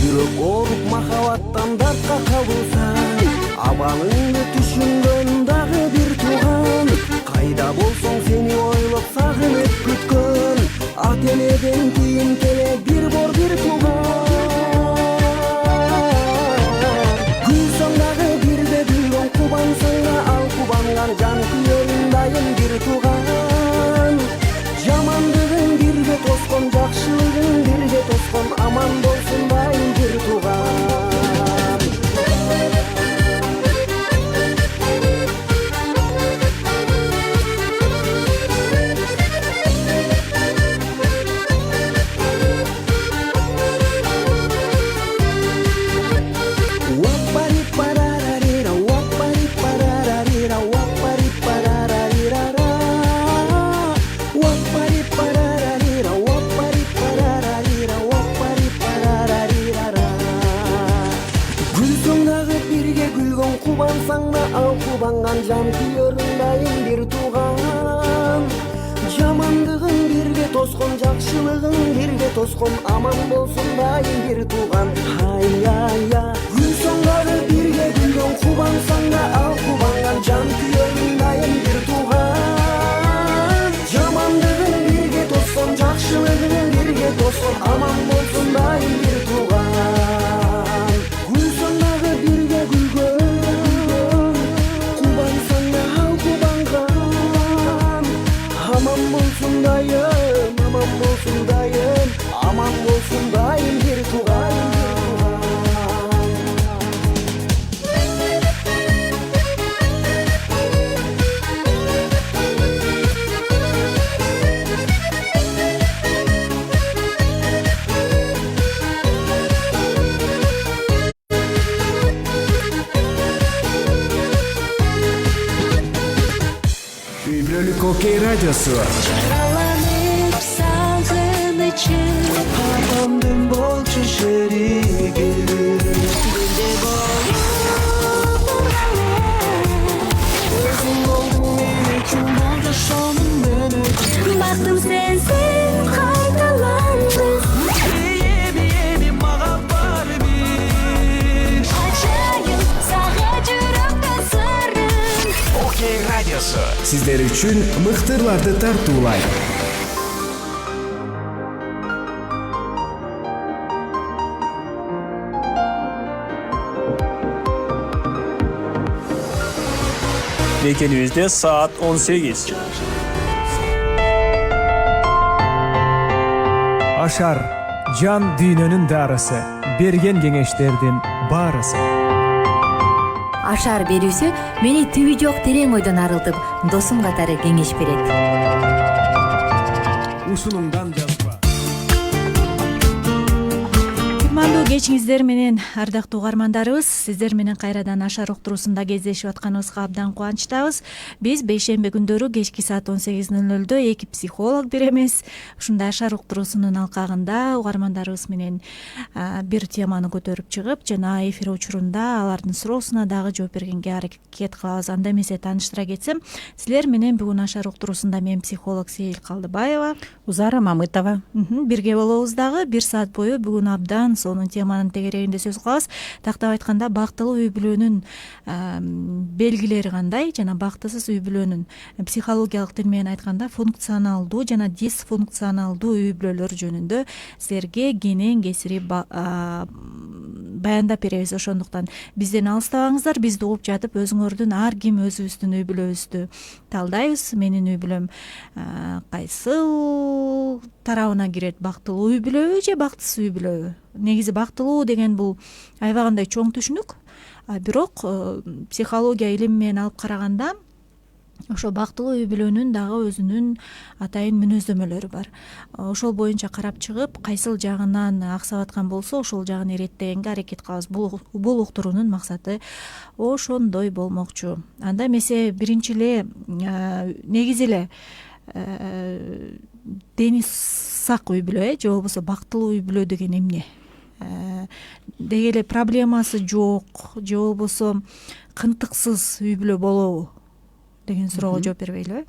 жүрөк ооруп махабаттан дартка кабылсаң, абалыңды түшүнгөн дагы бир тууган, кайда болсоң сени ойлоп сагынып күткөн, ата энеден кийин келе бир бор бир тууган. Күлсөң дагы бирде күлгөн, кубансаң да ал кубанган, жан күйөрүң дайым бир тууган. Жамандыгың бирге тоскон, жакшылыгың бирге тоскон, аман болсун дайым бир тууган. Кубансаң да ал кубанган, жан күйөрүң дайым бир тууган. Жамандыгың бирге тоскон, жакшылыгың бирге тоскон, аман болсун дайым бир тууган. Ай-ай-я, күлсөң дагы бирге күлгөн, кубансаң да ал кубанган, жан күйөрүң дайым бир тууган. Жамандыгың бирге тоскон, жакшылыгың бирге тоскон, аман болсун дайым бир тууган. Күлсөң дагы бирге күлгөн, aman bolsun dayım, aman bolsun dayım, aman bolsun dayım bir tууган. Okey radyosu. Yaralanıp salgın için Hatamdım bolçu şerigim, Günde boyu özün oldun men üçün, boldu şonun men üçün. Baktım sensin kaytalandın, Yeni mağa var bir Açayım sağa жүрөктө sırrın. Okey radyosu. Sizler üçün mıhtırlarda tartuğulaydı. Mekенimizde saat 18. Aşar, can dünyanın darısı, bergen kеңештердин barısı. Ашар берүүсү мени түбү жок терең ойдон арылтып, досум катары кеңеш берет. Усунумдан жазба. Кутмандуу кечиңиздер менен ардактуу угармандарыбыз, сиздер менен кайрадан Ашар уктуруусунда кездешип атканыбызга абдан кубанычтабыз. Биз бейшемби күндөрү кечки саат 18:00 эки психолог беребиз. Ушундай Ашар уктуруусунун алкагында угармандарыбыз менен бир теманы көтөрүп чыгып, жана эфир учурунда алардын суроосуна дагы жооп бергенге аракет кылабыз. Анда эмесе тааныштыра кетсем, силер менен бүгүн Ашар уктуруусунда мен психолог Сейил Калдыбаева, Узара Мамытова бирге болобуз дагы. Бир саат бою бүгүн абдан сонун теманын тегерегинде сөз кылабыз. Тактап айтканда, бактылуу үй бүлөнүн белгилери кандай жана бактысыз үй бүлөнүн психологиялык тил менен айтканда функционалдуу жана дисфункционалдуу үй бүлөлөр жөнүндө силерге кенен кесирип баяндап беребиз. Ошондуктан бизден алыстабаңыздар. Бизди угуп жатып, өзүңөрдүн ар ким өзүбүздүн үй бүлөбүздү талдайбыз. Менин үй бүлөм кайсыл тарабына кирет? Бактылуу үй бүлөбү же бактысыз үй бүлөбү? Негизи бактылуу деген бул аябагандай чоң түшүнүк. Бирок психология илими менен алып караганда, ошо бактылуу үй бүлөнүн дагы өзүнүн атайын мүнөздөмөлөрү бар. Ошол боюнча карап чыгып, кайсыл жагынан аксап аткан болсо, ошол жагын иреттегенге аракет кылабыз. Бул уктуруунун максаты ошондой болмокчу. Анда эмесе биринчи эле негизи эле дени сак үй бүлө, же болбосо бактылуу үй бүлө деген эмне? Деги эле проблемасы жок, же болбосо кынтыксыз үй бүлө болобу деген суроого жооп бербейлиби?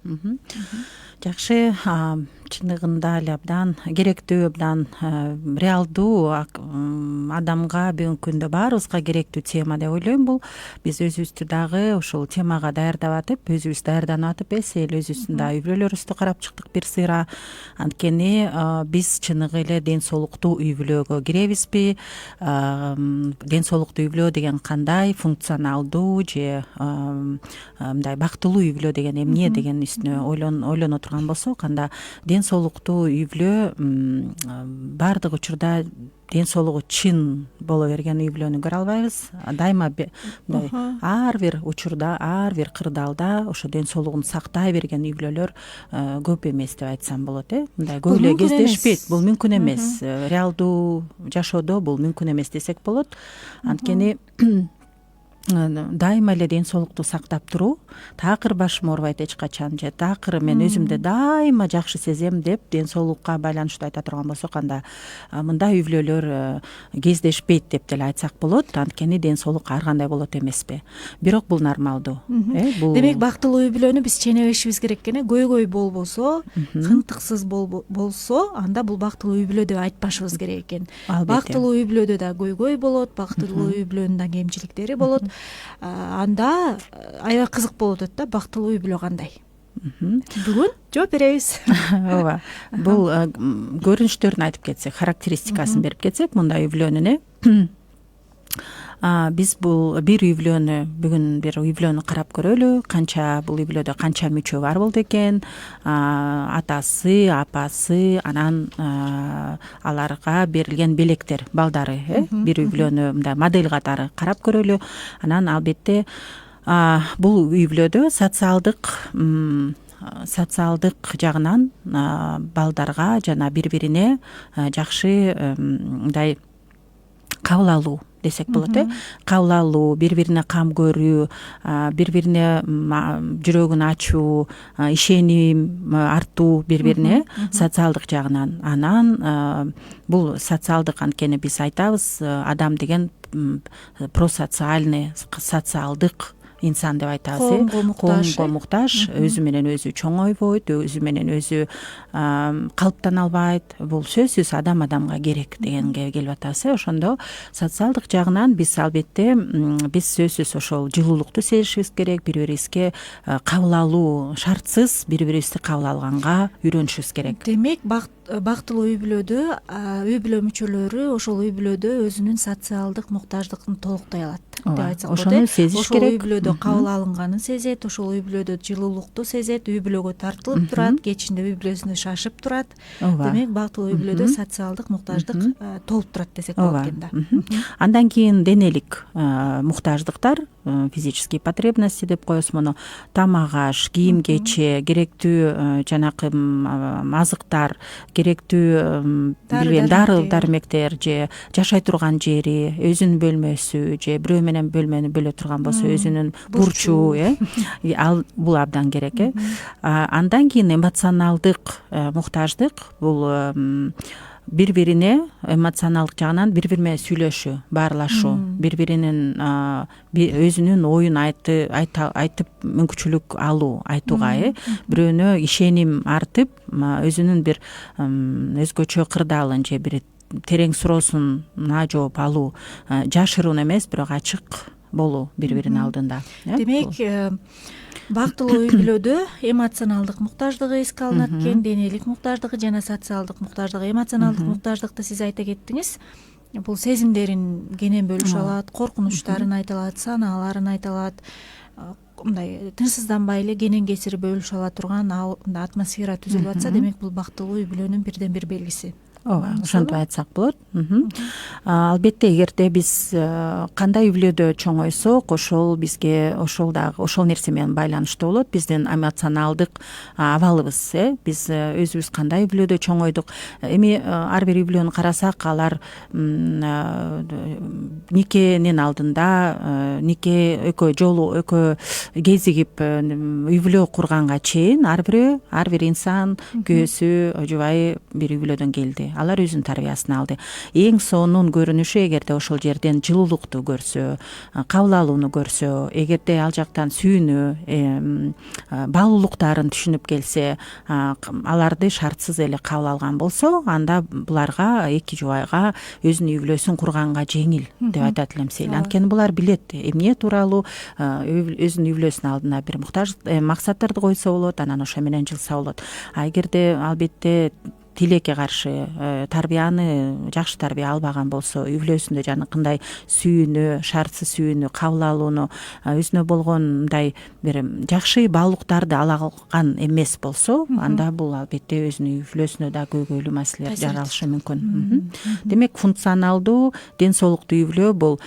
Жакшы, чындыгында эле абдан керектүү, абдан реалдуу, адамга бүгүнкү күндө баарыбызга керектүү тема деп ойлойм. Бул биз өзүбүздү дагы ушул темага даярдап атып, өзүбүз даярданып атып, эсеэл өзүбүздүн да үй бүлөлөрүбүздү карап чыктык бир сыйра. Анткени биз чыныгы эле ден соолуктуу үй бүлөгө киребизби? Ден соолуктуу үй бүлө деген кандай, функционалдуу же мындай бактылуу үй бүлө деген эмне деген үстүнө ойлоно турган болсок, анда ден соолуктуу үй бүлө баардык учурда ден соолугу чын боло берген үй бүлөнү көрө албайбыз. Дайыма мындай ар бир учурда, ар бир кырдаалда ошо ден соолугун сактай берген үй бүлөлөр көп эмес деп айтсам болот. Мындай көп эле кездешпейт. Бул мүмкүн эмес. Реалдуу жашоодо бул мүмкүн эмес десек болот. Анткени дайыма эле ден соолукту сактап туруу, такыр башым оорубайт эч качан, же такыр мен өзүмдү дайыма жакшы сезем деп ден соолукка байланыштуу айта турган болсок, анда мындай үй бүлөлөр кездешпейт деп деле айтсак болот. Анткени ден соолук ар кандай болот эмеспи. Бирок бул нормалдуу. Демек бактылуу үй бүлөнү биз ченебешибиз керек экен. Көйгөй болбосо, кынтыксыз болсо, анда бул бактылуу үй бүлө деп айтпашыбыз керек экен. Бактылуу үй бүлөдө да көйгөй болот, бактылуу үй бүлөнүн да кемчиликтери болот. Анда аябай кызык болуп атат да, бактылуу үй бүлө кандай. Бүгүн жооп беребиз. Ооба. Бул көрүнүштөрүн айтып кетсек, характеристикасын берип кетсек, мындай үй бүлөнүн биз бул бир үй бүлөнү бүгүн бир үй бүлөнү карап көрөлү. Канча бул үй бүлөдө канча мүчө бар болду экен? Атасы, апасы, анан аларга берилген белектер, балдары, бир үй бүлөнү мындай модель катары карап көрөлү. Анан албетте бул үй бүлөдө социалдык жагынан балдарга жана бири-бирине жакшы мындай кабыл алуу десек болот. Кабыл алуу, бири-бирине кам көрүү, бири-бирине жүрөгүн ачуу, ишеним артуу бири-бирине социалдык жагынан. Анан бул социалдык, анткени биз айтабыз, адам деген просоциальный, социалдык инсан деп айтабыз. Коомго муктаж, өзү менен өзү чоңойбойт, өзү менен өзү калыптана албайт. Бул сөзсүз адам адамга керек дегенге келип атабыз. Ошондо социалдык жагынан биз албетте биз сөзсүз ошол жылуулукту сезишибиз керек, бири-бирибизге кабыл алуу, шартсыз бири-бирибизди кабыл алганга үйрөнүшүбүз керек. Демек бактылуу үй бүлөдө үй бүлө мүчөлөрү ошол үй бүлөдө өзүнүн социалдык муктаждыгын толуктай алат деп айтсак болот. Ошону сезиш керек. Ошол үй бүлөдө кабыл алынганын сезет, ошол үй бүлөдө жылуулукту сезет, үй бүлөгө тартылып турат, кечинде үй бүлөсүндө шашып турат. Демек бактылуу үй бүлөдө социалдык муктаждык толуп турат десек болот экен да. Андан кийин денелик муктаждыктар, физические потребности деп коебуз муну. Тамак аш, кийим кече, керектүү жанакы азыктар, керектүү дары дармектер, же жашай турган жери, өзүнүн бөлмөсү, же бирөө менен бөлмөнү бөлө турган болсо өзүнүн бурчу, ал бул абдан керек. Андан кийин эмоционалдык муктаждык, бул бири-бирине эмоционалдык жагынан бири-бири менен сүйлөшүү, баарлашуу, бири-биринин өзүнүн оюн айтып мүмкүнчүлүк алуу, айтууга, бирөөнө ишеним артып, өзүнүн бир өзгөчө кырдаалын же бир терең суроосуна жооп алуу, жашыруун эмес, бирок ачык болуу бири-биринин алдында. Демек бактылуу үй бүлөдө эмоционалдык муктаждыгы эске алынат экен, денелик муктаждыгы жана социалдык муктаждыгы. Эмоционалдык муктаждыкты сиз айта кеттиңиз. Бул сезимдерин кенен бөлүшө алат, коркунучтарын айта алат, санааларын айта алат. Мындай тынчсызданбай эле кенен кесири бөлүшө ала турган атмосфера түзүлүп атса, демек бул бактылуу үй бүлөнүн бирден бир белгиси. Ооба, ошентип айтсак болот. Албетте, эгерде биз кандай үй бүлөдө чоңойсок, ошол бизге ошол нерсе менен байланыштуу болот. Биздин эмоционалдык абалыбыз, биз өзүбүз кандай үй бүлөдө чоңойдук. Эми ар бир үй бүлөнү карасак, алар никенин алдында, нике экөө жолу экөө кезигип үй бүлө курганга чейин ар бир инсан күйөөсү, жубайы бир үй бүлөдөн келди. албай, алар өзүнүн тарбиясын алды. Эң сонун көрүнүшү эгерде ошол жерден жылуулукту көрсө, кабыл алууну көрсө, эгерде ал жактан сүйүүнү, баалуулуктарын түшүнүп келсе, аларды шартсыз эле кабыл алган болсо, анда буларга эки жубайга өзүнүн үй бүлөсүн курганга жеңил деп айтат элем Сейил. Анткени булар билет эмне тууралуу өзүнүн үй бүлөсүнүн алдына бир муктаж максаттарды койсо болот, анан ошо менен жылса болот. А эгерде албетте тилекке каршы тарбияны, жакшы тарбия албаган болсо, үй бүлөсүндө жанакындай сүйүүнү, шартсыз сүйүүнү кабыл алууну, өзүнө болгон мындай бир жакшы баалуулуктарды ала алган эмес болсо, анда бул албетте өзүнүн үй бүлөсүнө да көйгөйлүү маселелер жаралышы мүмкүн. Демек, функционалдуу, ден соолуктуу үй бүлө бул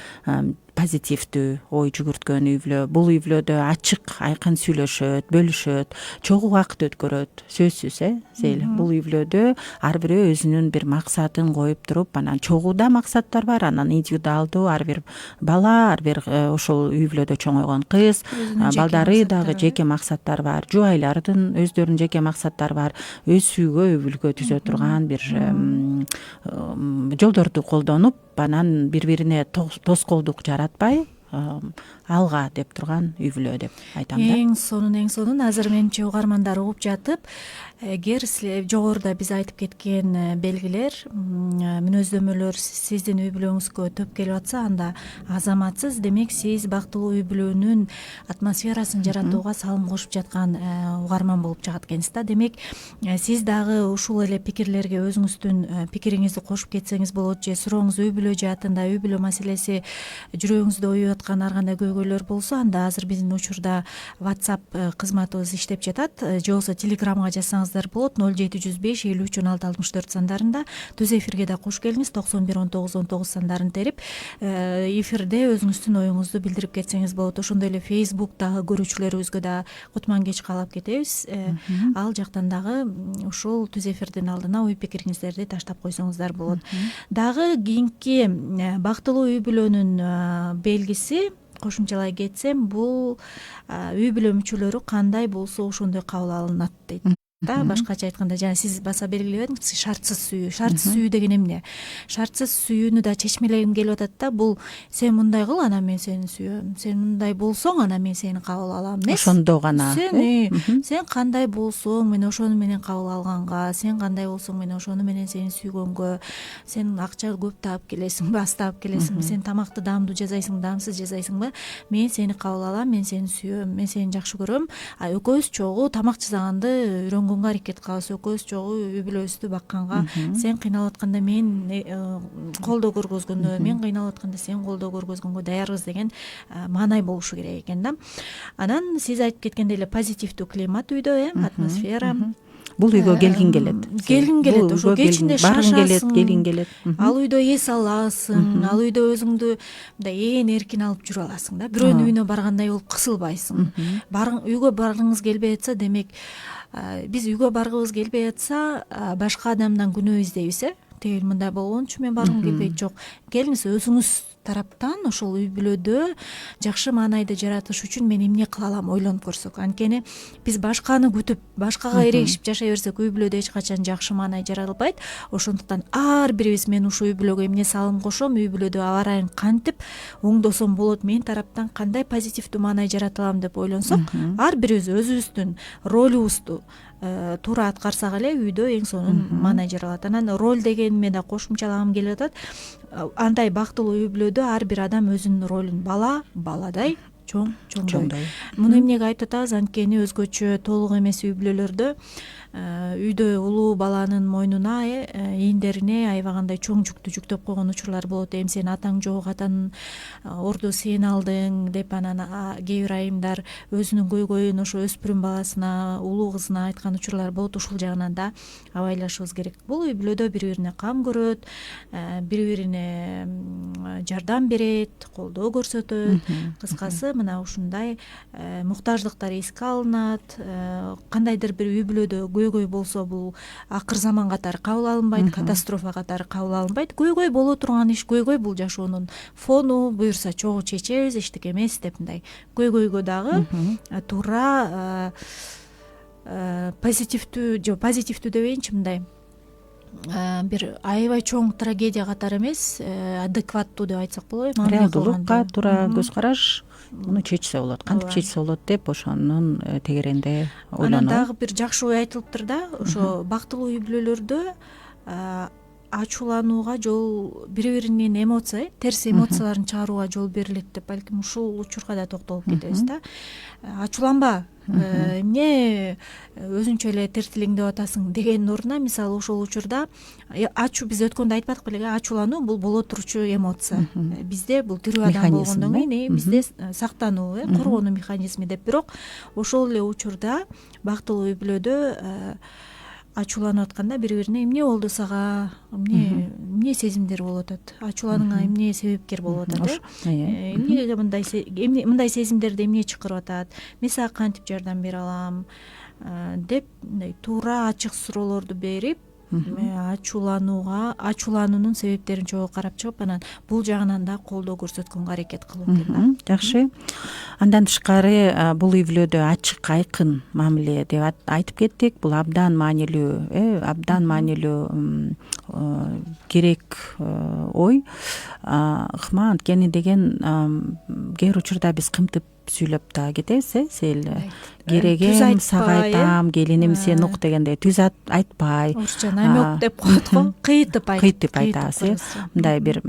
позитивдүү ой жүгүрткөн үй бүлө. Бул үй бүлөдө ачык, айкын сүйлөшөт, бөлүшөт, чогуу убакыт өткөрөт. Сөзсүз, Сейил. Бул үй бүлөдө ар бирөө өзүнүн бир максатын коюп туруп, анан чогууда максаттар бар, анан индивидуалдуу ар бир бала, ар бир ошол үй бүлөдө чоңойгон кыз, балдары дагы жеке максаттары бар, жубайлардын өздөрүнүн жеке максаттары бар. Өсүүгө, үй бүлгө түзө турган бир жолдорду колдонуп, анан бири-бирине тоскоолдук жаратпай, алга деп турган үй бүлө деп айтам да. Эң сонун азыр менимче угармандар угуп жатып, эгер жогоруда биз айтып кеткен белгилер, мүнөздөмөлөр сиздин үй бүлөңүзгө төп келип атса, анда азаматсыз, демек сиз бактылуу үй бүлөнүн атмосферасын жаратууга салым кошуп жаткан угарман болуп чыгат экенсиз да. Демек, сиз дагы ушул эле пикирлерге өзүңүздүн пикириңизди кошуп кетсеңиз болот, же сурооңуз үй бүлө жаатында, үй бүлө маселеси жүрөгүңүздө уюп аткан ар кандай көйгөйлөр болсо, анда азыр биздин учурда WhatsApp кызматыбыз иштеп жатат, же болбосо Telegramга жазсаңыздар болот. 0705 53 16 64 сандарында түз эфирге да кош келиңиз. 91 19 19 сандарын терип эфирде өзүңүздүн оюңузду билдирип кетсеңиз болот. Ошондой эле Facebook'тагы көрүүчүлөрүбүзгө да кутман кеч каалап кетебиз. Ал жактан дагы ушул түз эфирдин алдына ой пикириңиздерди таштап койсоңуздар болот. Дагы кийинки бактылуу үй бүлөнүн белгиси, кошумчалай кетсем, бул үй бүлө мүчөлөрү кандай болсо ошондой кабыл алынат дейт да. Башкача айтканда, жана сиз баса белгилеп атыңыз, шартсыз сүйүү. Шартсыз сүйүү деген эмне? Шартсыз сүйүүнү да чечмелегим келип атат да. Бул сен мындай кыл, анан мен сени сүйөм. Сен мындай болсоң, анан мен сени кабыл алам. Ошондо гана. Сен кандай болсоң, мен ошону менен кабыл алганга, сен кандай болсоң, мен ошону менен сени сүйгөнгө, сен акча көп таап келесиңби, аз таап келесиңби, сен тамакты даамдуу жасайсыңбы, даамсыз жасайсыңбы, мен сени кабыл алам, мен сени сүйөм, мен сени жакшы көрөм. Экөөбүз чогуу тамак жасаганды үйрөнгөнгө аракет кылабыз, экөөбүз чогуу үй бүлөбүздү бакканга, сен кыйналып атканда мен колдоо көргөзгөнгө, мен кыйналып атканда сен колдоо көргөзгөнгө даярбыз деген маанай болушу керек экен да. Анан сиз айтып кеткендей эле позитивдүү климат үйдө, атмосфера. Бул үйгө келгин келет. Келгин келет, ошо кечинде шашасың, келгин келет. Ал үйдө эс аласың, ал үйдө өзүңдү мындай эркин алып жүрө аласың да. Бирөөнүн үйүнө баргандай болуп кысылбайсың. Үйгө баргыңыз келбей атса, демек биз үйгө баргыбыз келбей атса, башка адамдан күнөө издейбиз, тигил мындай болгончу мен баргым келбейт. Жок, келиңиз өзүңүз тараптан ошол үй бүлөдө жакшы маанайды жаратыш үчүн мен эмне кыла алам ойлонуп көрсөк. Анткени биз башканы күтүп, башкага эрегишип жашай берсек, үй бүлөдө эч качан жакшы маанай жаралбайт. Ошондуктан ар бирибиз, мен ушул үй бүлөгө эмне салым кошом, үй бүлөдө аба ырайын кантип оңдосом болот, мен тараптан кандай позитивдүү маанай жарата алам деп ойлонсок, ар бирибиз өзүбүздүн ролубузду туура аткарсак эле үйдө эң сонун маанай жаралат. Анан роль дегениме да кошумчалагым келип атат. Андай бактылуу үй бүлөдө ар бир адам өзүнүн ролун баладай чоңдой. Муну эмнеге айтып атабыз? Анткени өзгөчө толук эмес үй бүлөлөрдө үйдө улуу баланын мойнуна, ийиндерине аябагандай чоң жүктү жүктөп койгон учурлар болот. Эми сенин атаң жок, атанын орду сен алдың деп, анан кээ бир айымдар өзүнүн көйгөйүн ошо өспүрүм баласына, улуу кызына айткан учурлар болот. Ушул жагынан да абайлашыбыз керек. Бул үй бүлөдө бири-бирине кам көрөт, бири-бирине жардам берет, колдоо көрсөтөт. Кыскасы, мына ушундай муктаждыктар эске алынат. Кандайдыр бир үй бүлөдө көйгөй болсо, бул акыр заман катары кабыл алынбайт, катастрофа катары кабыл алынбайт. Көйгөй боло турган иш, көйгөй бул жашоонун фону, буюрса чогуу чечебиз, эчтеке эмес деп, мындай көйгөйгө дагы туура позитивдүү, же позитивдүү дебейинчи, мындай бир аябай чоң трагедия катары эмес, адекваттуу деп айтсак болобу, реалдуулукка туура көз караш муну чечсе болот, кантип чечсе болот деп ошонун тегерегинде Анан ойлонуу. дагы бир жакшы ой айтылыптыр да, ошо бактылуу үй бүлөлөрдө ачууланууга жол, бири биринин эмоция, терс эмоцияларын чыгарууга жол берилет деп, балким ушул учурга да токтолуп кетебиз да. Ачууланба, эмне өзүңчө эле терс тилиңдеп атасың дегендин ордуна, мисалы ошол учурда биз өткөндө айтпадык белеби, ачуулануу бул боло турчу эмоция. Бизде бул тирүү адам Механизм, болгондон кийин бизде сактануу, коргонуу механизми деп, бирок ошол эле учурда бактылуу үй бүлөдө ачууланып атканда бири бирине эмне болду сага, эмне сезимдер болуп атат, ачууланууңа эмне себепкер болуп атат, эмнеге мындай сезимдерди эмне чакырып атат, мен сага кантип жардам бере алам деп мындай туура ачык суроолорду берип, ачуулануунун себептерин чогуу карап чыгып, анан бул жагынан да колдоо көрсөткөнгө аракет кылуу экен да. Жакшы. Андан тышкары бул үй бүлөдө ачык, айкын мамиле деп айтып кеттик. Бул абдан маанилүү керек ой. Ыкма, анткени деген кээ бир учурда биз кымтып сүйлөп да кетебиз, сел керегем сага айтам, келиним сен ук дегендей түз айтпай, орусча намек деп коет го, кыйтып айтабыз. Мындай бир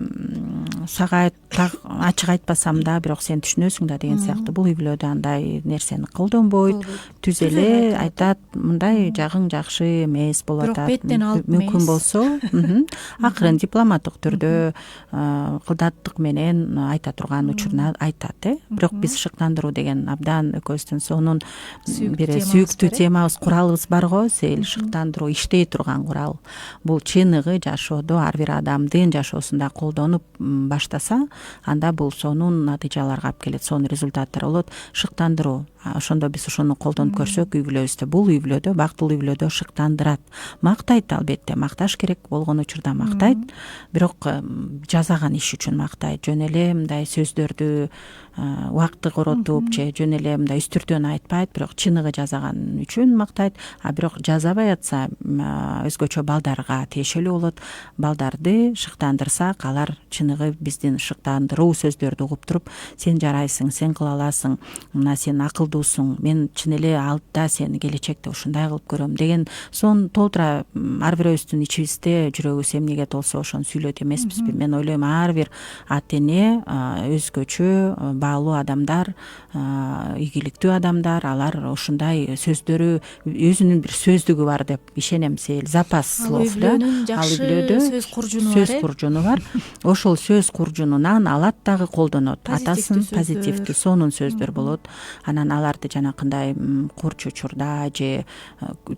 сага ачык айтпасам да, бирок сен түшүнөсүң да деген сыяктуу. Бул үй бүлөдө андай нерсени колдонбойт, түз эле айтат, мындай жагың жакшы эмес болуп атат, мүмкүн болсо акырын дипломаттык түрдө кылдаттык менен айта турган учуруна айтат. Бирок биз шыктандыруу деген абдан экөөбүздүн сонун бир сүйүктүү темабыз, куралыбыз бар го, сел шыктандыруу иштей турган курал. Бул чыныгы жашоодо ар бир адамдын жашоосунда колдонуп баштаса, анда бул сонун натыйжаларга алып келет, сонун результаттар болот. Шыктандыруу, ошондо биз ошону колдонуп көрсөк үй бүлөбүздө, бул үй бүлөдө, бактылуу үй бүлөдө шыктандырат. Мактайт, албетте, макташ керек болгон учурда мактайт, бирок жасаган иш үчүн мактайт. Жөн эле мындай сөздөрдү убакытты коротуп же жөн эле мындай үстүртөн айтпайт, бирок чыныгы жасаган үчүн мактайт. А бирок жасабай атса, өзгөчө балдарга тиешелүү болот. Балдарды шыктандырсак, алар чыныгы биздин шыктандыруу сөздөрдү угуп туруп, сен жарайсың, сен кыла аласың, мына сен акылдуусуң, мен чын эле алдыда сени келечекте ушундай кылып көрөм деген сон толтура ар бирөөбүздүн ичибизде жүрөгүбүз эмнеге толсо ошону сүйлөйт эмеспизби? Мен ойлойм, ар бир ата эне, өзгөчө баалуу адамдар, ийгиликтүү адамдар, алар ушундай сөздөрү, өзүнүн бир сөздүгү бар деп ишенем. Запас слов да. Ал үй бүлөдө сөз куржуну бар. Ошол сөз куржунунан алат дагы колдонот. Атасын позитивдүү, сонун сөздөр болот. Анан аларды жанакындай курч учурда же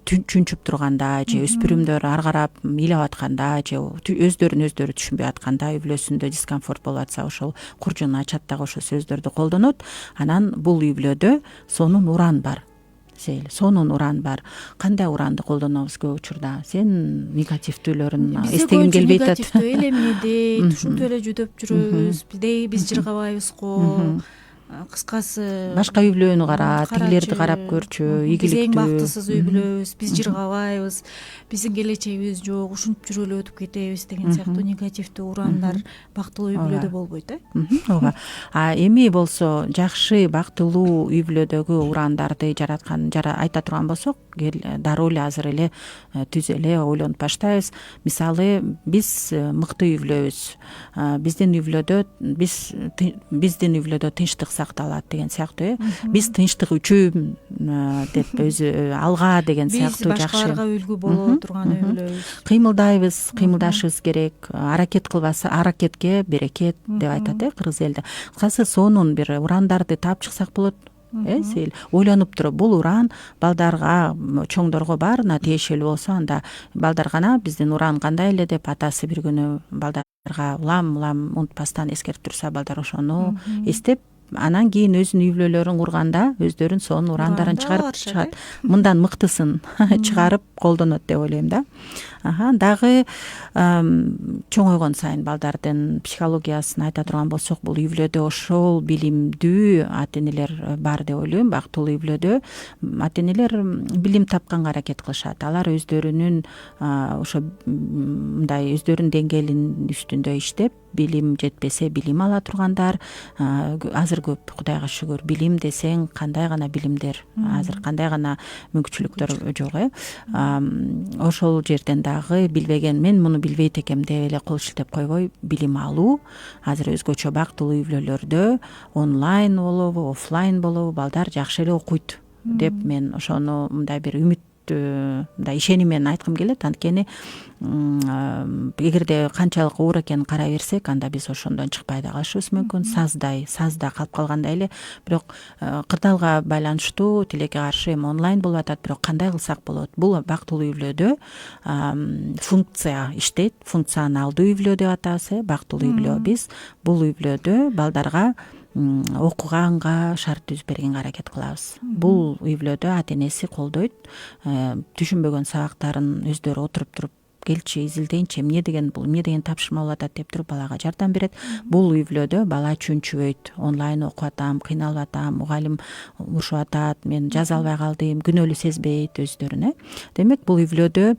чүнчүп турганда же өспүрүмдөр ар карап ыйлап атканда же өздөрүн өздөрү түшүнбөй атканда, үй бүлөсүндө дискомфорт болуп атса, ошол куржуну ачат дагы ошол сөздөрдү колдонот. Анан бул үй бүлөдө сонун уран бар. Сонун уран бар. Кандай уранды колдонобуз көп учурда? Сен негативдүүлөрүн эстегим келбей атат. Негативдүү эле эмнеде, ушинтип эле жүдөп жүрөбүз, биз жыргабайбыз го. Кыскасы, башка үй бүлөнү кара, тигилерди карап көрчү, ийгиликтүү. Биз эң бактысыз үй бүлөбүз, биз жыргабайбыз, биздин келечегибиз жок, ушинтип жүрүп эле өтүп кетебиз деген сыяктуу негативдүү урандар бактылуу үй бүлөдө болбойт, ооба. Эми болсо жакшы бактылуу үй бүлөдөгү урандарды жараткан, айта турган болсок, дароо эле азыр эле түз эле ойлонуп баштайбыз. Мисалы, биз мыкты үй бүлөбүз. Биздин үй бүлөдө тынчтык сакталат деген сыяктуу. Биз тынчтык үчүн деп өзү алга деген сыяктуу жакшы. Биз башкаларга үлгү боло турган үй бүлөбүз. Кыймылдайбыз, кыймылдашыбыз керек. Аракет кылбаса, аракетке берекет деп айтат кыргыз элде. Кыскасы сонун бир урандарды таап чыксак болот. Сел ойлонуп туруп, бул уран балдарга, чоңдорго баарына тиешелүү болсо, анда балдар гана биздин уран кандай эле деп атасы бир күнү балдарга улам унутпастан эскертип турса, балдар ошону эстеп анан кийин өзүнүн үй бүлөлөрүн курганда өздөрүн сонун урандарын Уранда чыгарып барышат, чыгат, мындан мыктысын чыгарып колдонот деп ойлойм да. Дагы чоңойгон сайын балдардын психологиясын айта турган болсок, бул үй бүлөдө ошол билимдүү ата энелер бар деп ойлойм. Бактылуу үй бүлөдө ата энелер билим тапканга аракет кылышат. Алар өздөрүнүн ошо мындай өздөрүнүн деңгээлинин үстүндө иштеп, билим жетпесе билим ала тургандар азыр көп, Кудайга шүгүр. Билим десең кандай гана билимдер, азыр кандай гана мүмкүнчүлүктөр жок. Ошол жерден дагы билбеген, мен муну билбейт экем деп эле кол шилтеп койбой, билим алуу. Азыр өзгөчө бактылуу үй бүлөлөрдө онлайн болобу, офлайн болобу балдар жакшы эле окуйт деп мен ошону мындай бир үмүт, мындай ишеним менен айткым келет. Анткени эгерде канчалык оор экенин карай берсек, анда биз ошондон чыкпай да калышыбыз мүмкүн. Сазда калып калгандай эле. Бирок кырдаалга байланыштуу тилекке каршы эми онлайн болуп атат, бирок кандай кылсак болот? Бул бактылуу үй бүлөдө функция иштейт. Функционалдуу үй бүлө деп атабыз. Бактылуу үй бүлө биз бул үй бүлөдө балдарга окуганга шарт түзүп бергенге аракет кылабыз. Бул үй бүлөдө ата энеси колдойт, түшүнбөгөн сабактарын өздөрү отуруп туруп келчи, изилдейинчи, эмне деген тапшырма болуп атат деп туруп балага жардам берет. Бул үй бүлөдө бала чүнчүбөйт. Онлайн окуп атам, кыйналып атам, мугалим урушуп атат, мен жаза албай калдым, күнөөлүү сезбейт өздөрүн. Демек бул үй бүлөдө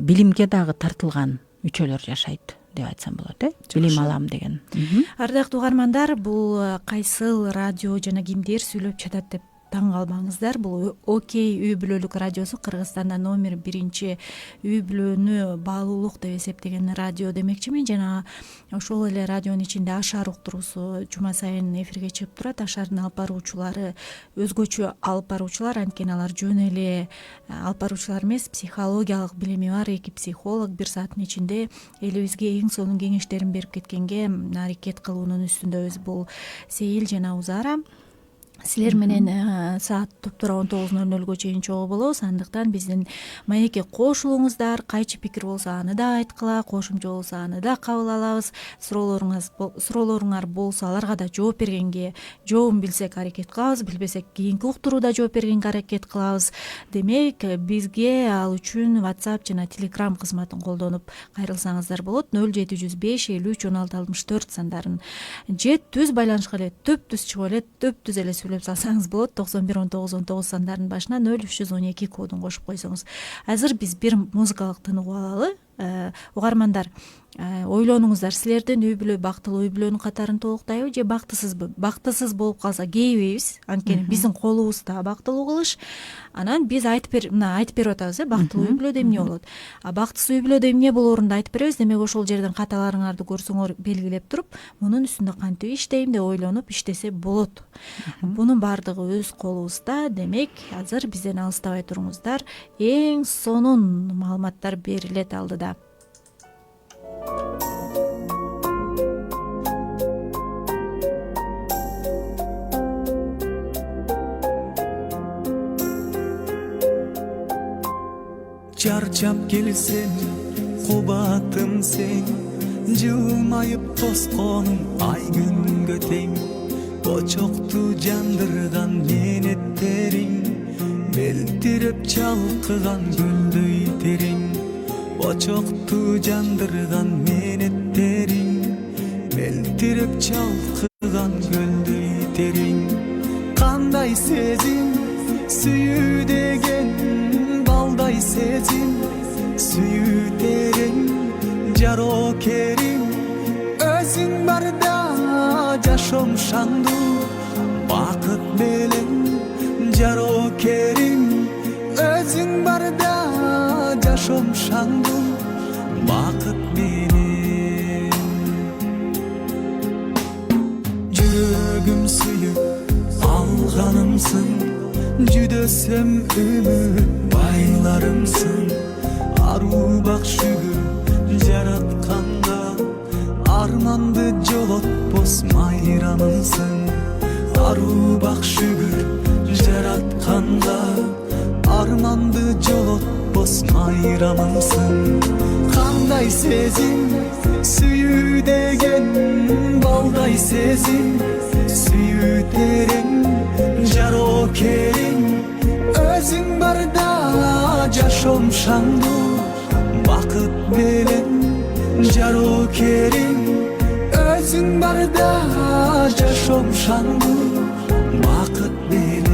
билимге дагы тартылган үчөлөр жашайт деп айтсам болот. Билим алам деген. Ардактуу угармандар, бул кайсыл радио жана кимдер сүйлөп жатат деп таң калбаңыздар. Бул Окей үй бүлөлүк радиосу, Кыргызстанда номер 1 үй бүлөнү баалуулук деп эсептеген радио демекчимин. Жана ошол эле радионун ичинде Ашар уктуруусу жума сайын эфирге чыгып турат. Ашардын алып баруучулары өзгөчө алып баруучулар, анткени алар жөн эле алып баруучулар эмес, психологиялык билими бар 2 психолог 1 сааттын ичинде элибизге эң сонун кеңештерин берип кеткенге аракет кылуунун үстүндөбүз. Бул Сейил жана Узара. Силер менен саат топтора 19:00 чейин чогуу болобуз. Андыктан биздин маекке кошулуңуздар. Кайчы пикир болсо аны да айткыла, кошумча болсо аны да кабыл алабыз. Суроолоруңар болсо аларга да жооп бергенге, жообун билсек аракет кылабыз, билбесек кийинки уктурууда жооп бергенге аракет кылабыз. Демек, бизге ал үчүн WhatsApp жана Telegram кызматын колдонуп кайрылсаңыздар болот. 0705 53 16 64 сандарын же түз байланышка эле төптүз чыгып эле, төптүз эле сүйлөп салсаңыз болот. 91 19 19 сандарын башына 0312 кодун кошуп койсоңуз. Азыр биз бир музыкалык тынык алалы. Угармандар, ойлонуңуздар, силердин үй бүлө бактылуу үй бүлөнүн катарын толуктайбы же бактысызбы? Бактысыз болуп калса кейбейбиз, анткени биздин колубузда бактылуу кылыш. Анан биз айтып берип атабыз, бактылуу үй бүлөдө эмне болот. Бактысыз үй бүлөдө эмне болоорун да айтып беребиз. Демек ошол жерден каталарыңарды көрсөңөр белгилеп туруп, мунун үстүндө кантип иштейм деп ойлонуп иштесе болот. Бунун баардыгы өз колубузда. Демек, азыр бизден алыстабай туруңуздар. Эң сонун маалыматтар берилет алдыда. Чарчап келсем, кубатым сен, жылмайып тосконум ай күнгө тең. Очокту жандырган менеттериң, мелтиреп чалкыган гүлдөй терең. Очокту жандырган менеттериң, мелтиреп чалкыган гүлдөй терең. Кандай сезим, сүйүү деген, балдай сезим, сүйүү терең. Жарокерим, өзүң барда жашоом шаңдуу, бакыт менен. Жарокерим, өзүң барда жашоом шаңдуу, бакыт менен. Жүрөгүм сүйүп алганымсың, жүдөсөм үмүт байларымсың. Аруу бак шүгүр жаратканга, арманды жолотпос майрамымсың. Аруу бак шүгүр жаратканга, арманды жолотпос майрамымсың. Кандай сезим, сүйүү деген, балдай сезим сүйүү терең жарокериң өзүң барда жашоом шаңдуу бакыт менен жарокериң өзүң барда жашоом шаңдуу бакыт менен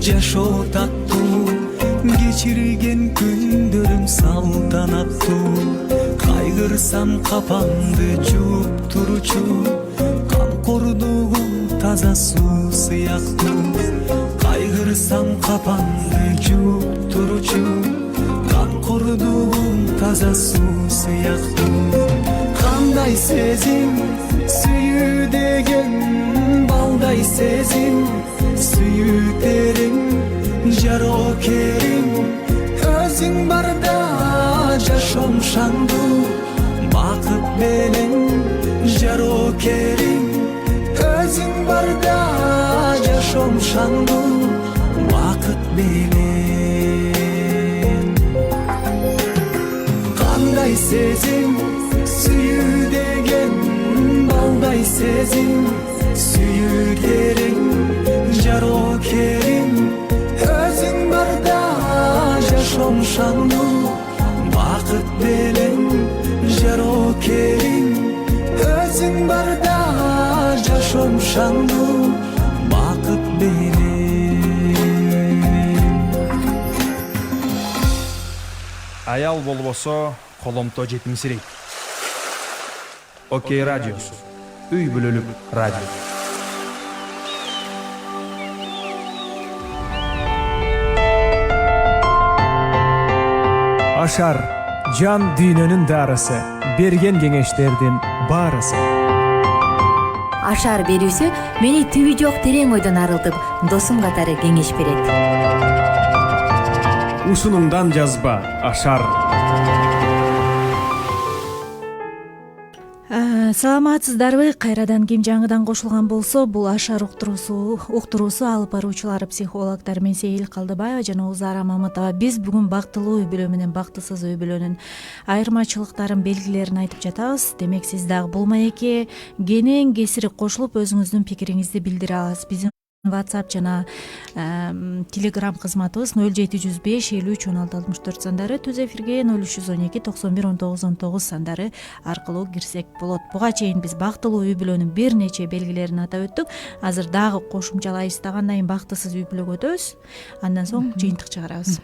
жашоо таттуу кечирген күндөрүм салтанаттуу кайгырсам капамды жууп туручу камкордугум таза суу сыяктуу кайгырсам капамды жууп туручу камкордугум таза суу сыяктуу кандай сезим сүйүү деген балдай сезим сүйүү терең жарокериң өзүң барда жашоом шаңдуу бакыт менен жарокериң өзүң барда жашоом шаңдуу бакыт менен кандай сезим сүйүү деген балдай сезим сүйүү терең жарокериң өзүң барда жашоом шаңдуу бакыт менен жарокериң өзүң барда жашоом шаңдуу бакыт менен аял болбосо коломто жетимсирейт. Окей радиосу үй бүлөлүк радио. Ашар жан дүйнөнүн дарысы, берген кеңештердин баарысы. Ашар берүүсү мени түбү жок терең ойдон арылтып, досум катары кеңеш берет. Усунумдан жазба Ашар. Саламатсыздарбы? Кайрадан ким жаңыдан кошулган болсо, бул Ашар уктуруусу алып баруучулары психологдор мен Сейил Калдыбаева жана Узара Маматова. Биз бүгүн бактылуу үй бүлө менен бактысыз үй бүлөнүн айырмачылыктарын, белгилерин айтып жатабыз. Демек, сиз дагы бул маекке кенен кесири кошулуп өзүңүздүн пикириңизди билдире аласыз. Биздин WhatsApp жана Telegram кызматыбыз 0705 53 16 64 сандары, түз эфирге 0312 91 19 19 сандары аркылуу кирсек болот. Буга чейин биз бактылуу үй бүлөнүн бир нече белгилерин атап өттүк. Азыр дагы кошумчалайбыз, андан кийин бактысыз үй бүлөгө өтөбүз. Андан соң жыйынтык чыгарабыз.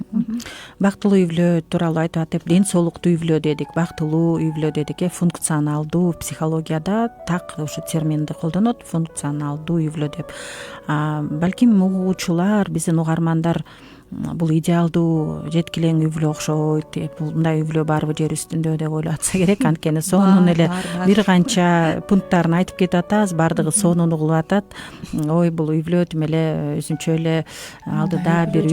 Бактылуу үй бүлө тууралуу айтып атып, ден соолуктуу үй бүлө дедик, бактылуу үй бүлө дедик. Функционалдуу психологияда так ушу терминди колдонот, функционалдуу үй бүлө деп. Балким угуучулар, биздин угармандар бул идеалдуу жеткилең үй бүлө окшойт, мындай үй бүлө барбы жер үстүндө деп ойлоп атса керек. Анткени сонун эле бир канча пункттарын айтып кетип атабыз, бардыгы сонун угулуп атат. Ой, бул үй бүлө тим эле өзүнчө эле алдыда бир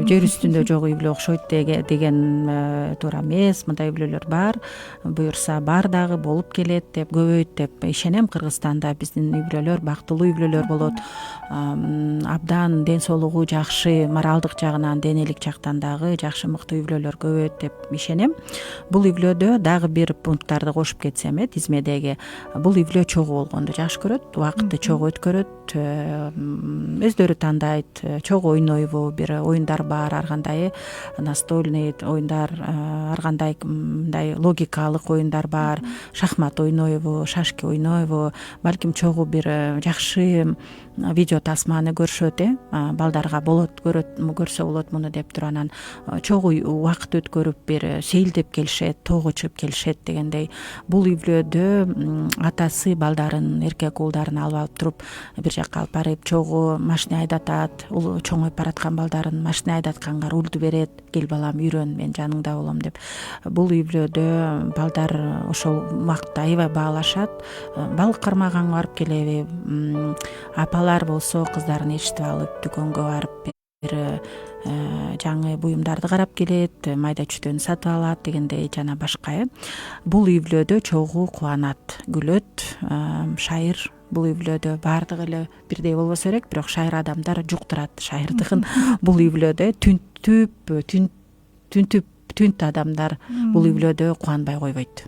жер үстүндө жок үй бүлө окшойт деген туура эмес. Мындай үй бүлөлөр бар, буюрса бар дагы болуп келет деп, көбөйт деп ишенем. Кыргызстанда биздин үй бүлөлөр бактылуу үй бүлөлөр болот. Абдан ден соолугу жакшы, моралдык жагынан, денелик жактан дагы жакшы, мыкты үй бүлөлөр көбөйөт деп ишенем. Бул үй бүлөдө дагы бир пункттарды кошуп кетсем, тизмедеги, бул үй бүлө чогуу болгонду жакшы көрөт, убакытты чогуу өткөрөт, өздөрү тандайт, чогуу ойнойбу, бир оюндар бар, ар кандай настольный оюндар, ар кандай мындай логикалык оюндар бар, шахмат ойнойбу, шашки ойнойбу, балким чогуу бир жакшы видео тасманы көрүшөт, балдарга болот, көрсө болот муну деп туруп анан чогуу убакыт өткөрүп бир сейилдеп келишет, тоого чыгып келишет дегендей. Бул үй бүлөдө атасы балдарын, эркек уулдарын алып алып туруп бир жакка алып барып чогуу машина айдатат, чоңоюп бараткан балдарын машина айдатканга рульду берет, кел балам үйрөн, мен жаныңда болом деп. Бул үй бүлөдө балдар ошол убакытта аябай баалашат, балык кармаганга барып келеби, апалар болсо кыздарын ээрчитип алып дүкөнгө барып бир жаңы буюмдарды карап келет, майда чүйдөнү сатып алат дегендей жана башка. Бул үй бүлөдө чогуу кубанат, күлөт, шайыр. Бул үй бүлөдө баардыгы эле бирдей болбосо керек, бирок шайыр адамдар жуктурат шайырдыгын. Бул үй бүлөдө түнтүп адамдар бул үй бүлөдө кубанбай койбойт.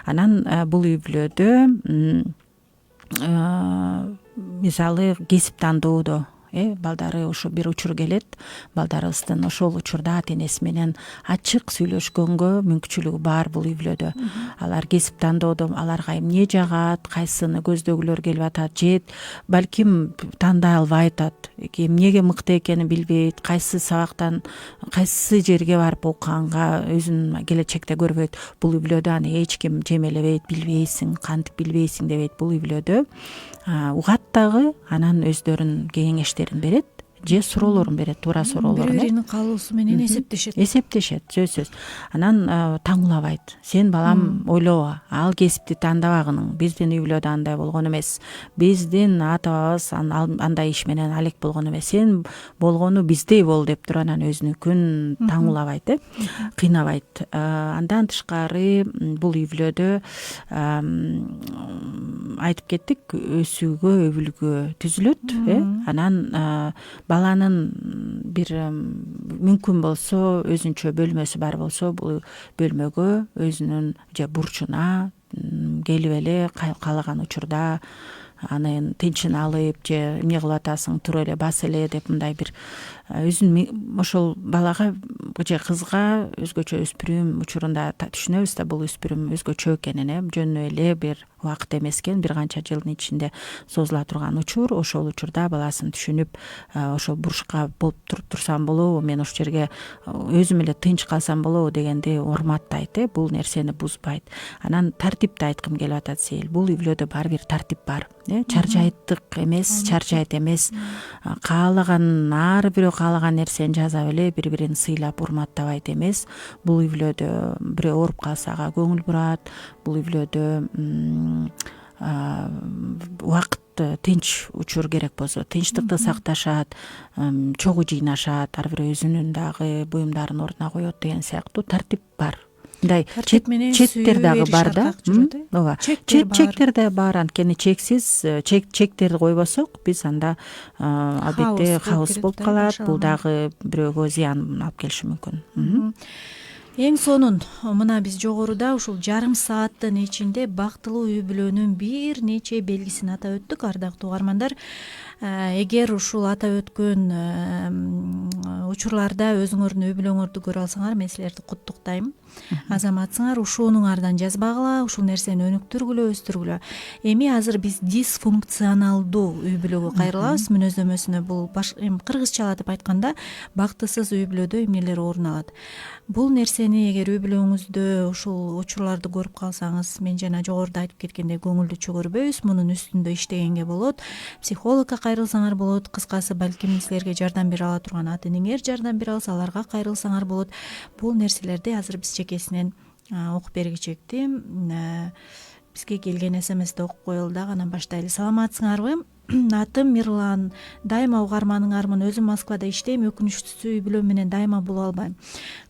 Анан бул үй бүлөдө мисалы кесип тандоодо балдары ушу бир учур келет, балдарыбыздын ошол учурда ата энеси менен ачык сүйлөшкөнгө мүмкүнчүлүгү бар бул үй бүлөдө. Алар кесип тандоодо аларга эмне жагат, кайсыны көздөгүлөр келип атат, же балким тандай албай атат, эмнеге мыкты экенин билбейт, кайсы сабактан кайсы жерге барып окуганга өзүн келечекте көрбөйт. Бул үй бүлөдө аны эч ким жемелебейт, билбейсиң, кантип билбейсиң дебейт. Бул үй бүлөдө угат дагы, анан өздөрүнүн кеңештерин берет, же суроолорун берет, туура суроолорун. Бири-биринин каалоосу менен эсептешет, сөзсүз. Анан таңуулабайт. Сен балам ойлобо, ал кесипти тандабагының, биздин үй бүлөдө андай болгон эмес, биздин ата бабабыз андай иш менен алек болгон эмес, сен болгону биздей бол деп туруп анан өзүнүкүн таңуулабайт, кыйнабайт. Андан тышкары бул үй бүлөдө айтып кеттик, өсүүгө өбүлгө түзүлөт, анан баланын бир мүмкүн болсо өзүнчө бөлмөсү бар болсо, бул бөлмөгө өзүнүн же бурчуна келип эле каалаган учурда анын тынчын алып, же эмне кылып атасың, тура эле бас эле деп мындай бир өзүн ошол балага же кызга өзгөчө өспүрүм учурунда түшүнөбүз да, бул өспүрүм өзгөчө экенин, жөнү эле бир убакыт эмес экен, бир канча жылдын ичинде созула турган учур. Ошол учурда баласын түшүнүп, ошол бурушка болуп турсам болобу, мен ошол жерге өзүм эле тынч калсам болобу дегенди урматтайт, бул нерсени бузбайт. Анан тартипти айткым келип атат Сейил. Бул үй бүлөдө баары бир тартип бар, чаржайттык эмес, чаржайт эмес, каалаган ар бирөө каалаган нерсени жасап эле бири-бирин сыйлап урматтабайт эмес. Бул үй бүлөдө бирөө ооруп калса ага көңүл бурат. Бул үй бүлөдө убакыт, тынч учур керек болсо тынчтыкты сакташат, чогуу жыйнашат, ар бирөө өзүнүн дагы буюмдарын ордуна коет деген сыяктуу тартип бар. Мындай чектер дагы бар да. Ооба. Чектер да бар, анткени чексиз чектерди койбосок, биз анда албетте хаос болуп калат. Бул дагы бирөөгө зыян алып келиши мүмкүн. Эң сонун мына биз жогоруда ушул жарым сааттын ичинде бактылуу үй бүлөнүн бир нече белгисин атап өттүк, ардактуу угармандар. Эгер ушул атап өткөн учурларда өзүңөрдүн үй бүлөңөрдү көрө алсаңар, мен силерди куттуктайм. Азаматсыңар, ушунуңардан жазбагыла, ушул нерсени өнүктүргүлө, өстүргүлө. Эми азыр биз дисфункционалдуу үй бүлөгө кайрылабыз. Мүнөздөмөсүнө бул кыргызчалатып айтканда бактысыз үй бүлөдө эмнелер орун алат. Бул нерсени эгер үй бүлөңүздө ушул учурларды көрүп калсаңыз, мен жана жогоруда айтып кеткендей көңүлдү чөгөрбөйбүз, мунун үстүндө иштегенге болот, психологко кайрылсаңар болот, кыскасы балким силерге жардам бере ала турган ата энеңер жардам бере алса, аларга кайрылсаңар болот. Бул нерселерди азыр биз чекесинен окуп бергичекти. Бизге келген СМСти окуп коелу дагы, анан баштайлы. Саламатсыңарбы? Атым Мирлан. Дайыма угарманыңармын. Өзүм Москвада иштейм. Өкүнүчтүүсү үй бүлөм менен дайыма боло албайм.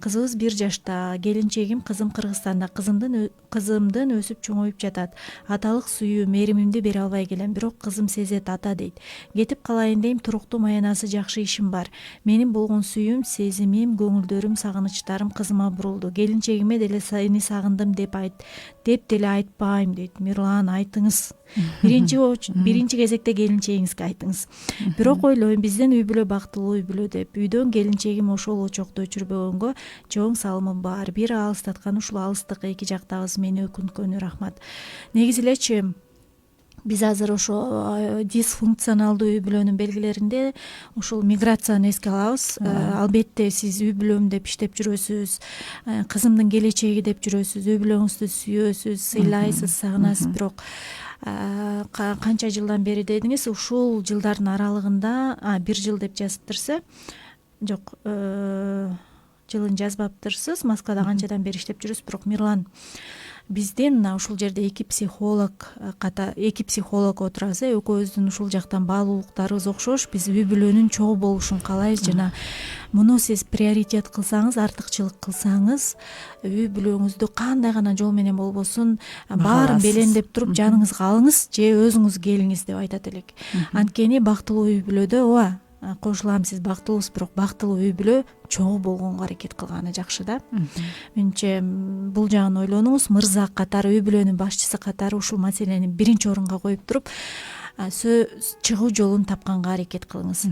Кызыбыз 1 жашта, келинчегим кызым Кыргызстанда. Кызымдын өсүп чоңоюп жатат. Аталык сүйүү, мээримимди бере албай келем. Бирок кызым сезет, ата дейт. Кетип калайын дейм, туруктуу маянасы жакшы ишим бар. Менин болгон сүйүүм, сезимим, көңүлдөрүм, сагынычтарым кызыма бурулду. Келинчегиме деле сени сагындым деп деле айтпайм дейт. Мирлан, айтыңыз. Биринчи кезекте келинчегиңизге айтыңыз. Бирок ойлойм, биздин үй бүлө бактылуу үй бүлө деп. Үйдөн келинчегим ошол очокту өчүрбөгөнгө чоң салымым бар. Бир алыстаткан ушул алыстык эки жактагыбыз мени өкүнткөнү. Рахмат. Негизи элечи биз азыр ошо дисфункционалдуу үй бүлөнүн белгилеринде ушул миграцияны эске алабыз. Албетте сиз үй бүлөм деп иштеп жүрөсүз, кызымдын келечеги деп жүрөсүз, үй бүлөңүздү сүйөсүз, сыйлайсыз, сагынасыз, бирок канча жылдан бери дедиңиз, ушул жылдардын аралыгында 1 жыл деп жазыптырсыз, жок, жылын жазбаптырсыз, Москвада канчадан бери иштеп жүрөсүз, бирок Мирлан, биздин мына ушул жерде эки психолог отурабыз, экөөбүздүн ушул жактан баалуулуктарыбыз окшош, биз үй бүлөнүн чогуу болушун каалайбыз жана муну сиз приоритет кылсаңыз, артыкчылык кылсаңыз, үй бүлөңүздү кандай гана жол менен болбосун баарын белемдеп туруп жаныңызга алыңыз же өзүңүз келиңиз деп айтат элек. Анткени бактылуу үй бүлөдө ооба, кошулам, сиз бактылуусуз, бирок бактылуу үй бүлө чогуу болгонго аракет кылганы жакшы да. Менимче бул жагын ойлонуңуз, мырза катары, үй бүлөнүн башчысы катары ушул маселени биринчи орунга коюп туруп, чыгуу жолун тапканга аракет кылыңыз.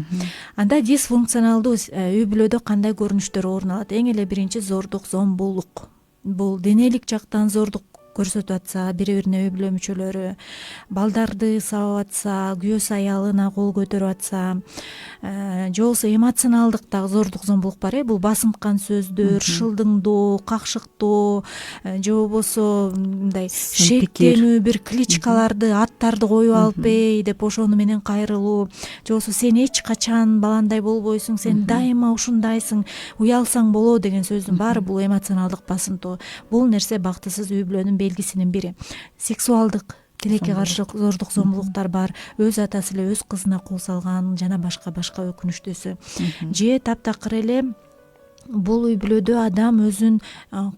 Анда дисфункционалдуу үй бүлөдө кандай көрүнүштөр орун алат? Эң эле биринчи зордук, зомбулук. Бул денелик жактан зордук көрсөтүп атса, бири-бирине үй бүлө мүчөлөрү, балдарды сабап атса, күйөөсү аялына кол көтөрүп атса, же болбосо эмоционалдык дагы зордук, зомбулук бар. Бул басынткан сөздөр, шылдыңдоо, какшыктоо, же болбосо мындай шектенүү, бир кличкаларды, аттарды коюп алып деп ошону менен кайрылуу, же болбосо сен эч качан баландай болбойсуң, сен дайыма ушундайсың, уялсаң болот деген сөздүн баары бул эмоционалдык басынтоо. Бул нерсе бактысыз үй бүлөнүн белгисинин бири. Сексуалдык тилекке каршы зордук, зомбулуктар бар. Өз атасы эле өз кызына кол салган жана башка өкүнүчтүүсү. Же таптакыр эле бул үй бүлөдө адам өзүн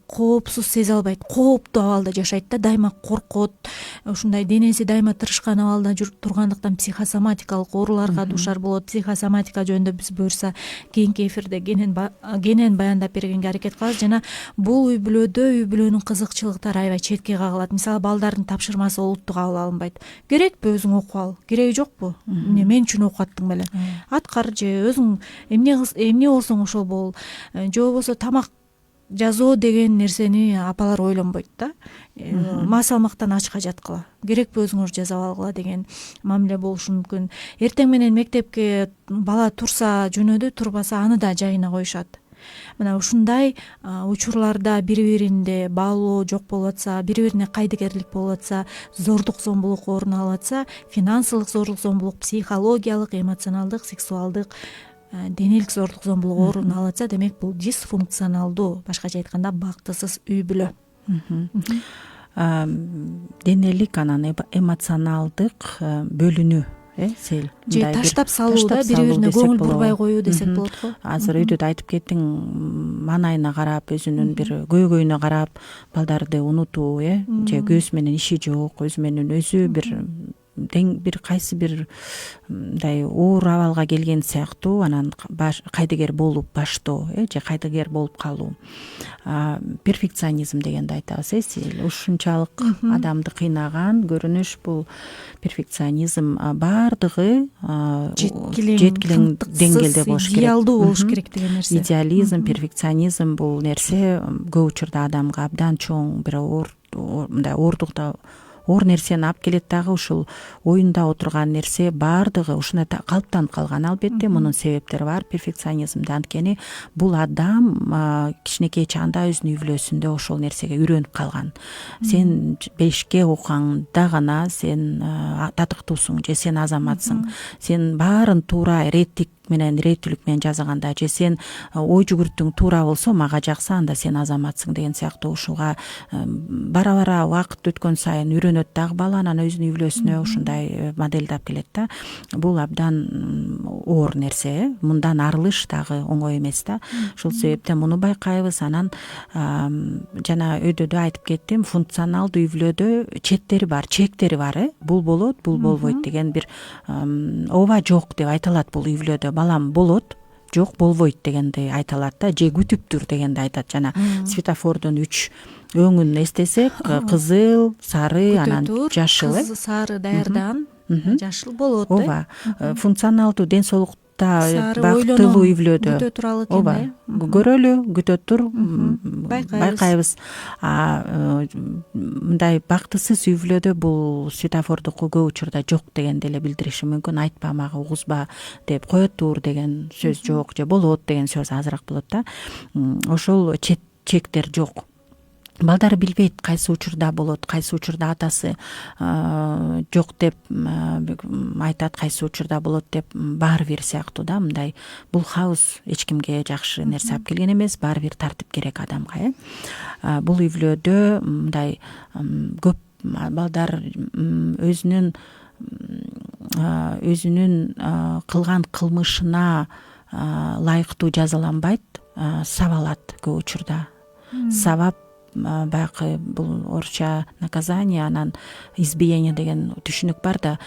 коопсуз сезе албайт, кооптуу абалда жашайт да, дайыма коркот, ушундай денеси дайыма тырышкан абалда тургандыктан психосоматикалык ооруларга дуушар болот. Психосоматика жөнүндө биз буюрса кийинки эфирде кенен баяндап бергенге аракет кылабыз. Жана бул үй бүлөдө үй бүлөнүн кызыкчылыктары аябай четке кагылат. Мисалы, балдардын тапшырмасы олуттуу кабыл алынбайт. Керекпи өзүң окуп ал, кереги жокпу, мен үчүн окуп аттың беле, аткар, же өзүң эмне болсоң ошол бол, же болбосо тамак жазуу деген нерсени апалар ойлонбойт да. Масалмактан ачка жаткыла, керекпи өзүңөр жазап алгыла деген мамиле болушу мүмкүн. Эртең менен мектепке бала турса жөнөдү, турбаса аны да жайына коюшат. Мына ушундай учурларда бири-биринде баалоо жок болуп атса, бири-бирине кайдыгерлик болуп атса, зордук, зомбулук орун алып атса, финансылык зордук, зомбулук, психологиялык, эмоционалдык, сексуалдык, денелик зордук, зомбулук орун алып атса, демек бул дисфункционалдуу, башкача айтканда бактысыз үй бүлө. Денелик анан эмоционалдык бөлүнүү, же таштап салуу да, бири-бирине көңүл бурбай коюу десек болот го. Азыр үйдө да айтып кеттиң, маанайына карап, өзүнүн бир көйгөйүнө карап балдарды унутуу, же күйөөсү менен иши жок, өзү менен өзү бир кайсы бир мындай оор абалга келген сыяктуу, анан кайдыгер болуп баштоо, же кайдыгер болуп калуу. Перфекционизм дегенди айтабыз, ушунчалык адамды кыйнаган көрүнүш бул перфекционизм. Баардыгы жеткилең деңгээлде болуш керек, идеалдуу болуш керек деген нерсе. Идеализм, перфекционизм бул нерсе көп учурда адамга абдан чоң бир оордукта оор нерсени алып келет. Дагы ушул оюнда отурган нерсе баардыгы ушундай калыптанып калган. Албетте мунун себептери бар перфекционизмде, анткени бул адам кичинекей чагында өзүнүн үй бүлөсүндө ошол нерсеге үйрөнүп калган. Сен 5-ке окуганда гана сен татыктуусуң, же сен азаматсың, сен баарын туура реттик менен, реттүүлүк менен жасаганда, же сен ой жүгүртүң туура болсо мага жакса, анда сен азаматсың деген сыяктуу ушуга бара-бара убакыт өткөн сайын үйрөнөт дагы бала, анан өзүнүн үй бүлөсүнө ушундай моделдап келет да. Бул абдан оор нерсе, мындан арылыш дагы оңой эмес да. Ушул себептен муну байкайбыз. Анан жана өйдө да айтып кеттим, функционалдуу үй бүлөдө чектери бар, бул болот, бул болбойт деген бир ооба жок деп айталат. Бул үй бүлөдө балам болот, жок болбойт дегенди айталат да, же күтүптүр дегенди айтат. Жана светофордун 3 өңүн эстесек, кызыл, сары, анан жашыл. Кызыл, сары даярдан, жашыл болот. Ооба, функционалдуу ден соолук Сары бактылуу үй бүлөдө күтө туралы экен ооба да. көрөлү, күтө тур, Байкайбыз. мындай бактысыз үй бүлөдө бул светофордуку көп учурда жок деген деле билдириши мүмкүн. Айтпа мага, угузба деп кое тур деген сөз жок, же болот деген сөз азыраак болот да. Ошол чектер жок. Балдар билбейт кайсы учурда болот, кайсы учурда атасы жок деп айтат, кайсы учурда болот деп. Баары бир сыяктуу да, мындай бул хаос эч кимге жакшы нерсе алып келген эмес, баары бир тартип керек адамга. Бул үй бүлөдө мындай көп балдар өзүнүн кылган кылмышына ылайыктуу жазаланбайт, сабалат көп учурда. Сабап баягы бул орусча наказание, анан избиение деген түшүнүк бар да.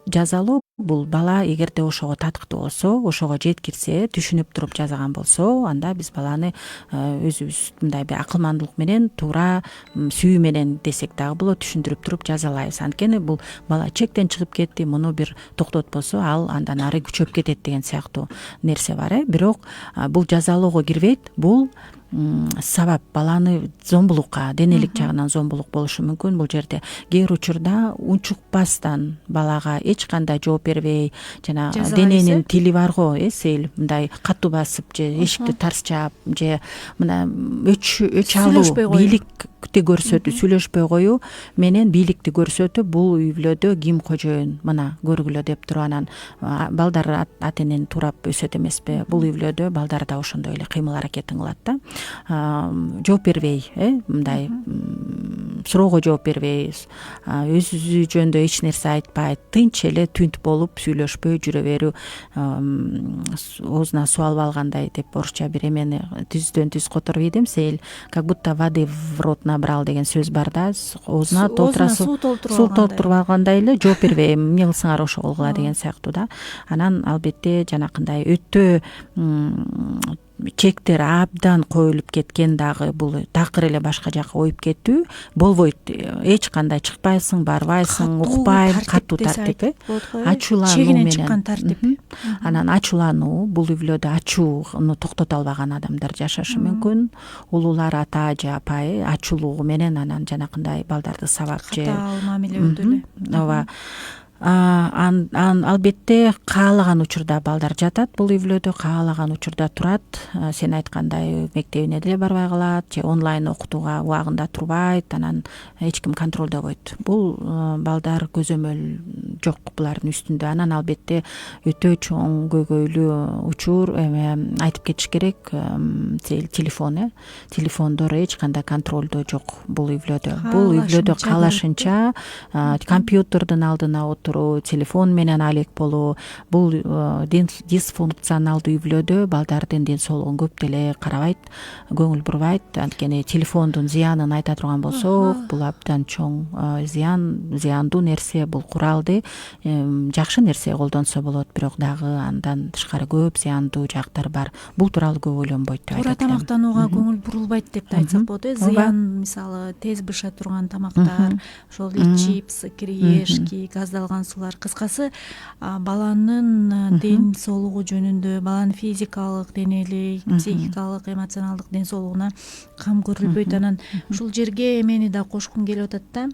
Жазалоо бул бала эгерде ошого татыктуу болсо, ошого жеткирсе, түшүнүп туруп жазаган болсо, анда биз баланы өзүбүз мындай бир акылмандуулук менен, туура сүйүү менен десек дагы болот, түшүндүрүп туруп жазалайбыз. Анткени бул бала чектен чыгып кетти, муну бир токтотпосо ал андан ары күчөп кетет деген сыяктуу нерсе бар. Бирок бул жазалоого кирбейт. Бул сабап баланы зомбулукка, денелик жагынан зомбулук болушу мүмкүн. Бул жерде кээ бир учурда унчукпастан балага эч кандай жооп бербей, жана дененин тили бар го, сейил мындай катуу басып же эшикти тарс жаап же мына өч алуу, бийликти көрсөтүү, сүйлөшпөй коюу менен бийликти көрсөтүп, бул үй бүлөдө ким кожоюн, мына көргүлө деп туруп, анан балдар ата энени туурап өсөт эмеспи. Бул үй бүлөдө балдар да ошондой эле кыймыл аракетин кылат да. Жооп бербей, мындай суроого жооп бербей, өзү жөнүндө эч нерсе айтпайт, тынч эле түнт болуп сүйлөшпөй жүрө берүү, оозуна суу алып алгандай деп орусча бир эмени түздөн түз которуп ийдим, сейил как будто воды в рот набрал деген сөз бар да. Оозуна суу толтуруп алгандай эле жооп бербей, эмне кылсаңар ошо кылгыла деген сыяктуу да. Анан албетте жанакындай өтө чектер абдан коюлуп кеткен дагы, бул такыр эле башка жака оюп кетүү болбойт. Эч кандай чыкпайсың, барбайсың, укпайм, катуу тартип, ачуулануу менен чыккан тартип. Анан ачуулануу, бул үй бүлөдө ачууну токтото албаган адамдар жашашы мүмкүн. Улуулар, ата же апа ачуулугу менен анан жанакындай балдарды сабап же катаал мамиле өтө эле. Ооба. Албетте каалаган учурда балдар жатат бул үй бүлөдө, каалаган учурда турат. Сен айткандай мектебине деле барбай калат же онлайн окутууга убагында турбайт, анан эч ким контролдобойт. Бул балдар көзөмөл жок булардын үстүндө. Анан албетте өтө чоң көйгөйлүү учур айтып кетиш керек, телефондор эч кандай контролдо жок бул үй бүлөдө. Бул үй бүлөдө каалашынча компьютердин алдына телефон менен алек болуу, бул дисфункционалдуу үй бүлөдө балдардын ден соолугун көп деле карабайт, көңүл бурбайт. Анткени телефондун зыянын айта турган болсок, бул абдан чоң зыяндуу нерсе. Бул куралды жакшы нерсе колдонсо болот, бирок дагы андан тышкары көп зыяндуу жактар бар. Бул тууралуу көп ойлонбойт деп айтат. Туура тамактанууга көңүл бурулбайт деп да айтсак болот. Зыян, мисалы тез быша турган тамактар, ошол чипсы, кириешки, газдалган суулар, кыскасы баланын ден соолугу жөнүндө, баланын физикалык, денелик, психикалык, эмоционалдык ден соолугуна кам көрүлбөйт. Анан ушул жерге эмени да кошкум келип атат да.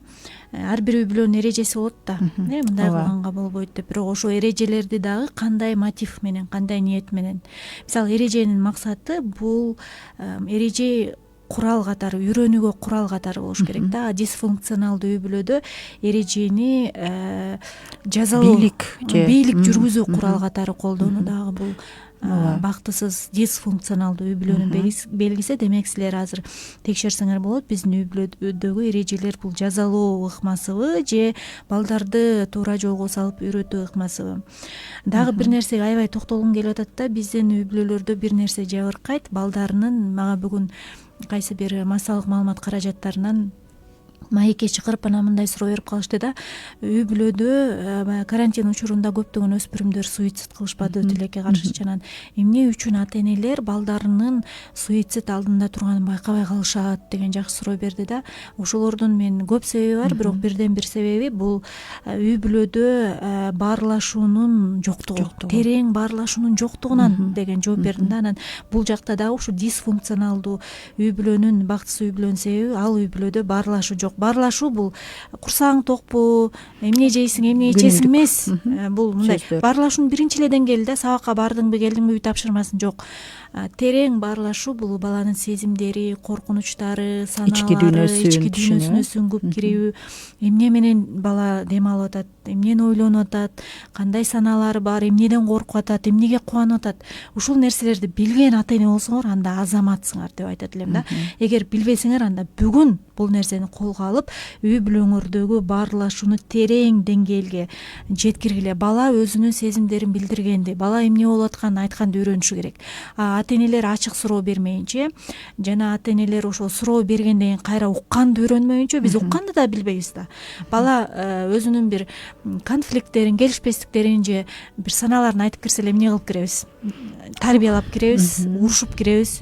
Ар бир үй бүлөнүн эрежеси болот да. Мындай кылганга болбойт деп. Бирок ошол эрежелерди дагы кандай мотив менен, кандай ниет менен. Мисалы эреженин максаты бул эреже курал катары, үйрөнүүгө курал катары болуш керек да. Дисфункционалдуу үй бүлөдө эрежени жазалоо, бийлик жүргүзүү курал катары колдонуу дагы бул бактысыз дисфункционалдуу үй бүлөнүн белгиси. Демек силер азыр текшерсеңер болот, биздин үй бүлөдөгү эрежелер бул жазалоо ыкмасыбы же балдарды туура жолго салып үйрөтүү ыкмасыбы. Дагы бир нерсеге аябай токтолгум келип атат да. Биздин үй бүлөлөрдө бир нерсе жабыркайт. Балдарынын, мага бүгүн кайсы бир массалык маалымат каражаттарынан маекке чакырып анан мындай суроо берип калышты да, үй бүлөдө карантин учурунда көптөгөн өспүрүмдөр суицид кылышпадыбы тилекке каршы, анан эмне үчүн ата энелер балдарынын суицид алдында турганын байкабай калышат деген жакшы суроо берди да. Ошолордун мен көп себеби бар, бирок бирден бир себеби бул үй бүлөдө баарлашуунун жоктугу, терең баарлашуунун жоктугунан деген жооп бердим да. Анан бул жакта дагы ушу дисфункционалдуу үй бүлөнүн, бактысыз үй бүлөнүн себеби ал үй бүлөдө баарлашуу жок. Баарлашуу бул курсаң токпу, эмне жейсиң, эмне ичесиң эмес. Бул мындай баарлашуунун биринчи эле деңгээли да, сабакка бардыңбы, келдиңби, үй тапшырмасын жок. Терең баарлашуу бул баланын сезимдери, коркунучтары, санаалары, ички дүйнөсүнө сүңгүп кирүү, эмне менен бала дем алып атат, эмнени ойлонуп атат, кандай санаалары бар, эмнеден коркуп атат, эмнеге кубанып атат. Ушул нерселерди билген ата эне болсоңор, анда азаматсыңар деп айтат элем да. Эгер билбесеңер, анда бүгүн бул нерсени колго алып, үй бүлөңөрдөгү баарлашууну терең деңгээлге жеткиргиле. Бала өзүнүн сезимдерин билдиргенди, бала эмне болуп атканын айтканды үйрөнүшү керек. Ата энелер ачык суроо бермейинче жана ата энелер ошол суроо бергенден кийин кайра укканды үйрөнмөйүнчө, биз укканды да билбейбиз да. Бала өзүнүн бир конфликттерин, келишпестиктерин же бир санааларын айтып кирсе эле эмне кылып киребиз? Тарбиялап киребиз, урушуп киребиз,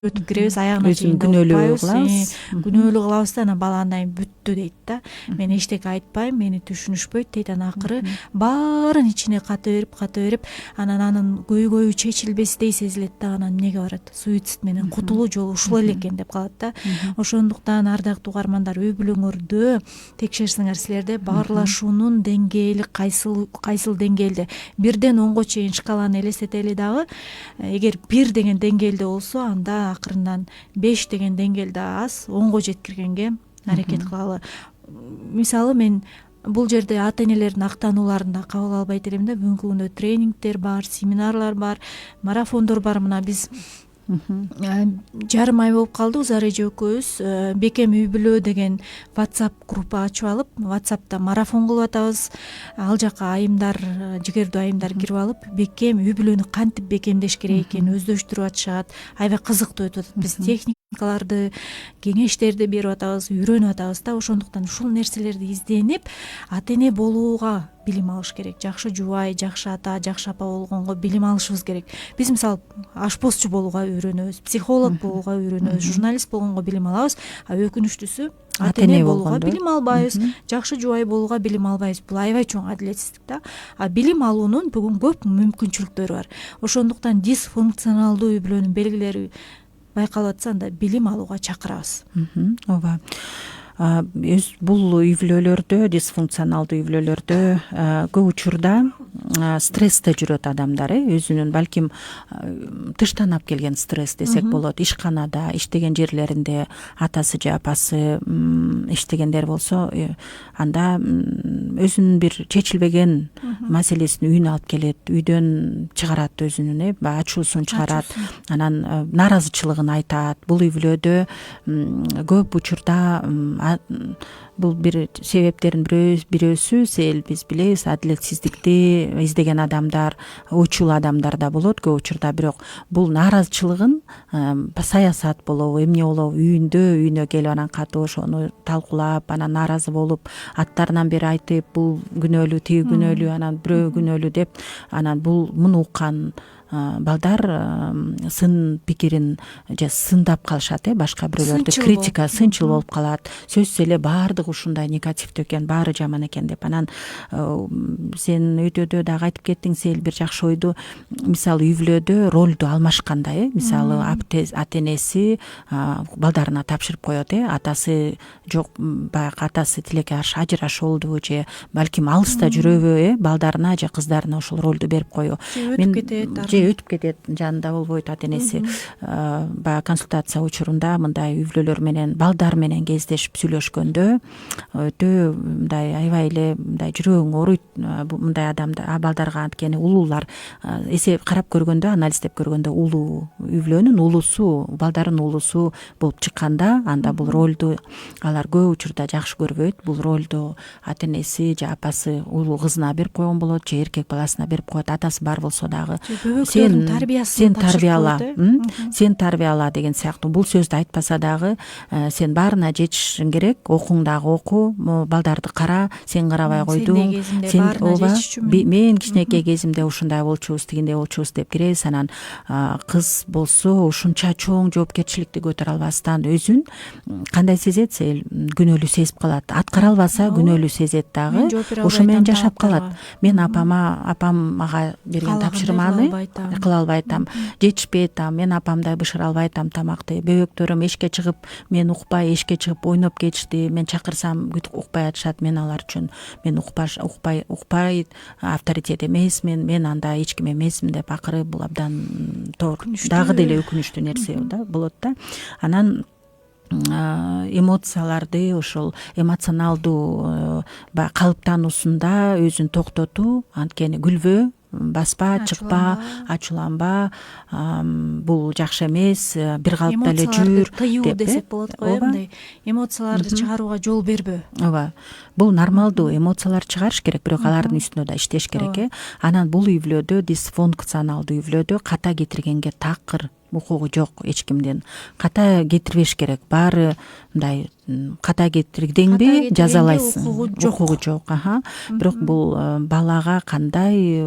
өтүп киребиз, аягына чейин күнөөлүү кылабыз. Күнөөлүү кылабыз да, анан бала андан кийин бүттү дейт да. Мен эчтеке айтпайм, мени түшүнүшпөйт дейт. Анан акыры баарын ичине ката берип, анан анын көйгөйү чечилбестей сезилет да, анан эмнеге барат? Суицид менен кутулуу жолу ушул эле экен деп калат да. Ошондуктан ардактуу угармандар, үй бүлөңөрдө текшерсиңер, силерде баарлашуунун деңгээли кайсыл деңгээлде. 1ден 10го чейин шкаланы элестетели дагы. Эгер 1 деген деңгээлде болсо, анда акырындан 5 деген деңгээлде аз, 10го жеткиргенге аракет кылалы. Мисалы, мен бул жерде ата энелердин актанууларын да кабыл албайт элем да. Бүгүнкү күндө тренингдер бар, семинарлар бар, марафондор бар. Мына биз жарым ай болуп калды, Зара эже экөөбүз Бекем үй бүлө деген WhatsApp группа ачып алып, WhatsApp'та марафон кылып атабыз. Ал жака айымдар, жигердүү айымдар кирип алып, Бекем үй бүлөнү кантип бекемдеш керек экенин өздөштүрүп атышат. Аябай кызыктуу өтүп атат. Биз техникаларды, кеңештерди берип атабыз, үйрөнүп атабыз да. Ошондуктан ушул нерселерди изденип, ата эне болууга билим алыш керек. Жакшы жубай, жакшы ата, жакшы апа болгонго билим алышыбыз керек. Биз мисалы ашпозчу болууга үйрөнөбүз, психолог болууга үйрөнөбүз, журналист болгонго билим алабыз, а өкүнүчтүүсү ата эне болууга билим албайбыз, жакшы жубай болууга билим албайбыз. Бул аябай чоң адилетсиздик да. А билим алуунун бүгүн көп мүмкүнчүлүктөрү бар. Ошондуктан дисфункционалдуу үй бүлөнүн белгилери байкалып атса, анда билим алууга чакырабыз. Ооба. Бул үй бүлөлөрдө, дисфункционалдуу үй бүлөлөрдө көп учурда стрессте жүрөт адамдар, өзүнүн балким тыштан алып келген стресс десек болот. Ишканада, иштеген жерлеринде атасы же апасы иштегендер болсо, анда өзүнүн бир чечилбеген маселесин үйүнө алып келет, үйдөн чыгарат, өзүнүн ачуусун чыгарат, анан нааразычылыгын айтат. Бул үй бүлөдө көп учурда бул бир себептерин бирөөсү, биз билебиз, адилетсиздикти издеген адамдар, ойчул адамдар да болот көп учурда. Бирок бул нааразычылыгын саясат болобу, эмне болобу, үйүнө келип анан катуу ошону талкуулап, анан нааразы болуп, аттарынан бери айтып, бул күнөөлүү, тиги күнөөлүү, анан бирөө күнөөлүү деп, анан муну уккан балдар сын пикирин же сындап калышат, башка бирөөлөрдү критика, сынчыл болуп калат. Сөзсүз эле баардыгы ушундай негативдүү экен, баары жаман экен деп. Анан сен өтөдө дагы айтып кеттиң, сел бир жакшы ойду. Мисалы үй бүлөдө ролду алмашканда, мисалы ата энеси балдарына тапшырып коет, атасы жок, баягы атасы тилекке каршы ажырашуу болдубу же балким алыста жүрөбү, балдарына же кыздарына ошол ролду берип коюу. Өтүп кетет, жанында болбойт ата энеси. Баягы консультация учурунда мындай үй бүлөлөр менен, балдар менен кездешип сүйлөшкөндө өтө мындай аябай эле мындай жүрөгүң ооруйт. Мындай адамдар, балдарга анткени улуулар эсеп карап көргөндө, анализдеп көргөндө улуу үй бүлөнүн улуусу, балдардын улуусу болуп чыкканда, анда бул ролду алар көп учурда жакшы көрбөйт. Бул ролду ата энеси же апасы улуу кызына берип койгон болот, же эркек баласына берип коет. Атасы бар болсо дагы бөбөктөрдүн тарбиясын сен тапшырып тарбияла, коет, э? сен тарбияла деген сыяктуу. Бул сөздү айтпаса дагы сен баарына жетишиң керек, окуң дагы оку, балдарды кара, сен карабай койдуң. Сендей кезимде баарына жетиш үчүн Мен кичинекей кезимде ушундай болчубуз, тигиндей болчубуз деп киребиз. Анан кыз болсо ушунча чоң жоопкерчиликти көтөрө албастан өзүн кандай сезет, күнөөлүү сезип калат. Аткара албаса күнөөлүү сезет дагы. Ошо менен жашап калат. Мен апам мага берген тапшырманы кыла албай атам, жетишпей атам, мен апамдай бышыра албай атам тамакты. Бөбөктөрүм эшикке чыгып, мен укпай эшикке чыгып ойноп кетишти. Мен чакырсам укпай атышат. Мен алар үчүн мен укпай авторитет эмесмин, мен анда эч ким эмесмин деп акырып, бул абдан дагы деле өкүнүчтүү нерсе болот да. Анан эмоцияларды, ошол эмоционалдуу калыптануусунда өзүн токтотуу, анткени күлбө, баспа, чыкпа, ачууланба, бул жакшы эмес, бир калыпта эле жүр тыюу десек болот го, мындай эмоцияларды чыгарууга жол бербөө. Ооба, бул нормалдуу, эмоциялар чыгарыш керек, бирок алардын үстүнө да иштеш керек. Анан бул үй бүлөдө, дисфункционалдуу үй бүлөдө ката кетиргенге такыр укугу жок эч кимдин. Ката кетирбеш керек. Баары мындай ката кетирдеңби жазалайсың. Укугу жок. Бирок бул балага кандай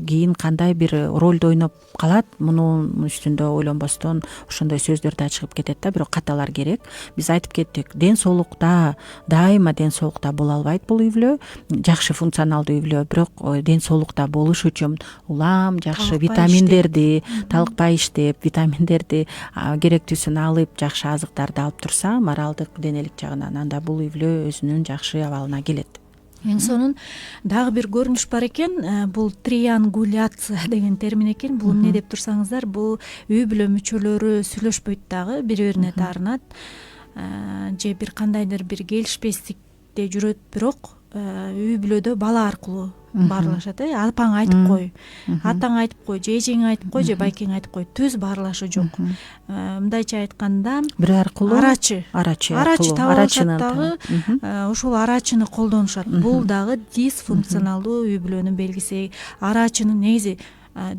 кийин кандай бир ролду ойноп калат, мунун үстүндө ойлонбостон ошондой сөздөр да чыгып кетет да. Бирок каталар керек. Биз айтып кеттик, ден соолукта дайыма ден соолукта боло албайт бул үй бүлө. Жакшы функционалдуу үй бүлө, бирок ден соолукта болуш үчүн улам жакшы витаминдерди, талыкпай иштеп, витаминдерди керектүүсүн алып, жакшы азыктарды алып турса, моралдык, денелик жагынан, анда бул үй бүлө өзүнүн жакшы абалына келет. Эң сонун дагы бир көрүнүш бар экен, бул триангуляция деген термин экен. Бул эмне деп турсаңыздар, бул үй бүлө мүчөлөрү сүйлөшпөйт дагы, бири бирине таарынат, же бир кандайдыр бир келишпестикте жүрөт, бирок үй бүлөдө бала аркылуу баарлашат. Апаң айтып кой, атаң айтып кой, же эжең айтып кой, же байкең айтып кой, түз баарлашы жок. Мындайча айтканда, бир аркылуу арачы таап алышат дагы, ошол арачыны колдонушат. Бул дагы дисфункционалдуу үй бүлөнүн белгиси. Арачынын негизи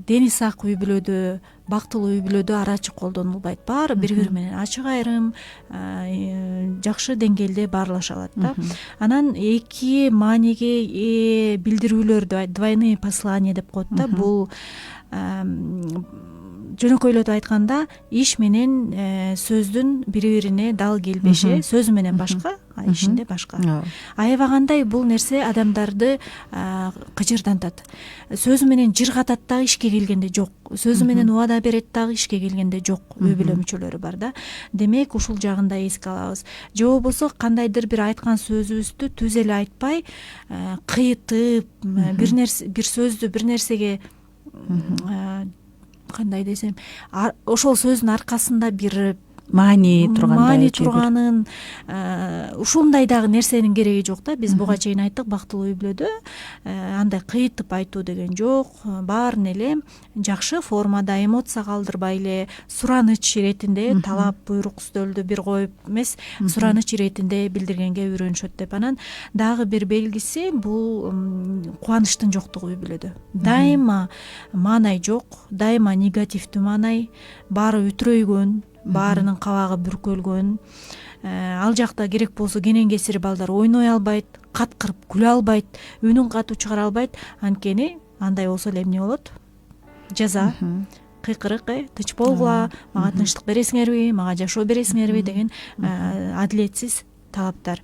дени сак үй бүлөдө, бактылуу үй бүлөдө арачы колдонулбайт. Баары бири бири менен ачык айрым, жакшы деңгээлде баарлаша алат да. Анан эки мааниге ээ билдирүүлөрдү, двойные послания деп коет да. Бул жөнөкөйлөтүп айтканда, иш менен сөздүн бири бирине дал келбеши, сөзү менен башка, ишинде башка. Аябагандай бул нерсе адамдарды кыжырдантат. Сөзү менен жыргатат дагы, ишке келгенде жок. Сөзү менен убада берет дагы, ишке келгенде жок. Үй бүлө мүчөлөрү бар да. Демек, ушул жагын да эске алабыз. Же болбосо кандайдыр бир айткан сөзүбүздү түз эле айтпай, кыйытып, бир сөздү бир нерсеге кандай десем, ошол сөздүн аркасында бир маани турганын, ушундай дагы нерсенин кереги жок да. Биз буга чейин айттык, бактылуу үй бүлөдө андай кыйытып айтуу деген жок. Баарын эле жакшы формада, эмоция калтырбай эле, сураныч иретинде, талап буйрук стөлдө бир коюп эмес, сураныч иретинде билдиргенге үйрөнүшөт деп. Анан дагы бир белгиси, бул кубанычтын жоктугу үй бүлөдө. Дайыма маанай жок, дайыма негативдүү маанай, баары үтрөйгөн, баарынын кабагы бүркөлгөн, ал жакта керек болсо кенен кесири балдар ойной албайт, каткырып күлө албайт, үнүн катуу чыгара албайт. Анткени андай болсо эле эмне болот? Жаза, кыйкырык, тынч болгула, мага тынчтык бересиңерби, мага жашоо бересиңерби деген адилетсиз талаптар.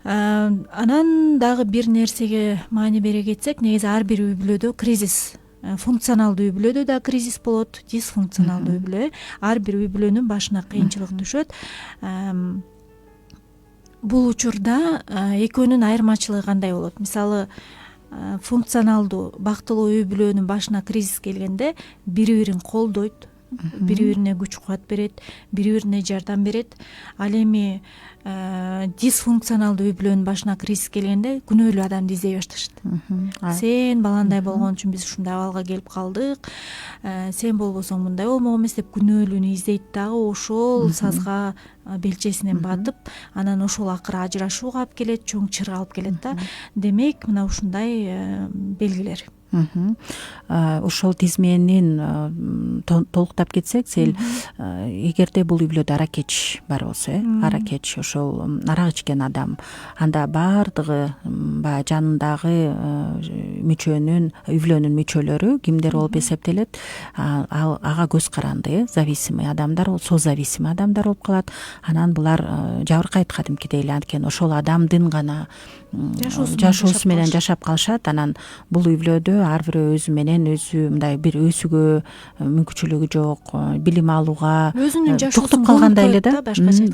Анан дагы бир нерсеге маани бере кетсек, негизи ар бир үй бүлөдө кризис, функционалдуу үй бүлөдө да кризис болот, дисфункционалдуу үй бүлө, ар бир үй бүлөнүн башына кыйынчылык түшөт. Бул учурда экөөнүн айырмачылыгы кандай болот? Мисалы, функционалдуу, бактылуу үй бүлөнүн башына кризис келгенде бири бирин колдойт, бири бирине күч кубат берет, бири бирине жардам берет. Ал эми дисфункционалдуу үй бүлөнүн башына кризис келгенде күнөөлүү адамды издей башташат. Сен баландай болгон үчүн биз ушундай абалга келип калдык, сен болбосоң мындай болмок эмес деп күнөөлүүнү издейт дагы. Ошол сазга белчесинен батып, анан ошол акыры ажырашууга алып келет, чоң чырга алып келет да. Демек, мына ушундай белгилер. Ошол тизменин толуктап кетсек, сел эгерде бул үй бүлөдө аракеч бар болсо, аракеч ошол арак ичкен адам, анда баардыгы баягы жанындагы мүчөнүн, үй бүлөнүн мүчөлөрү кимдер болуп эсептелет, ага көз каранды, зависимый адамдар, созависимый адамдар болуп калат. Анан булар жабыркайт кадимкидей эле, анткени ошол адамдын гана жашоосу менен жашап калышат. Анан бул үй бүлөдө ар бирөө өзү менен өзү мындай бир өсүүгө мүмкүнчүлүгү жок, билим алууга токтоп калгандай эле да.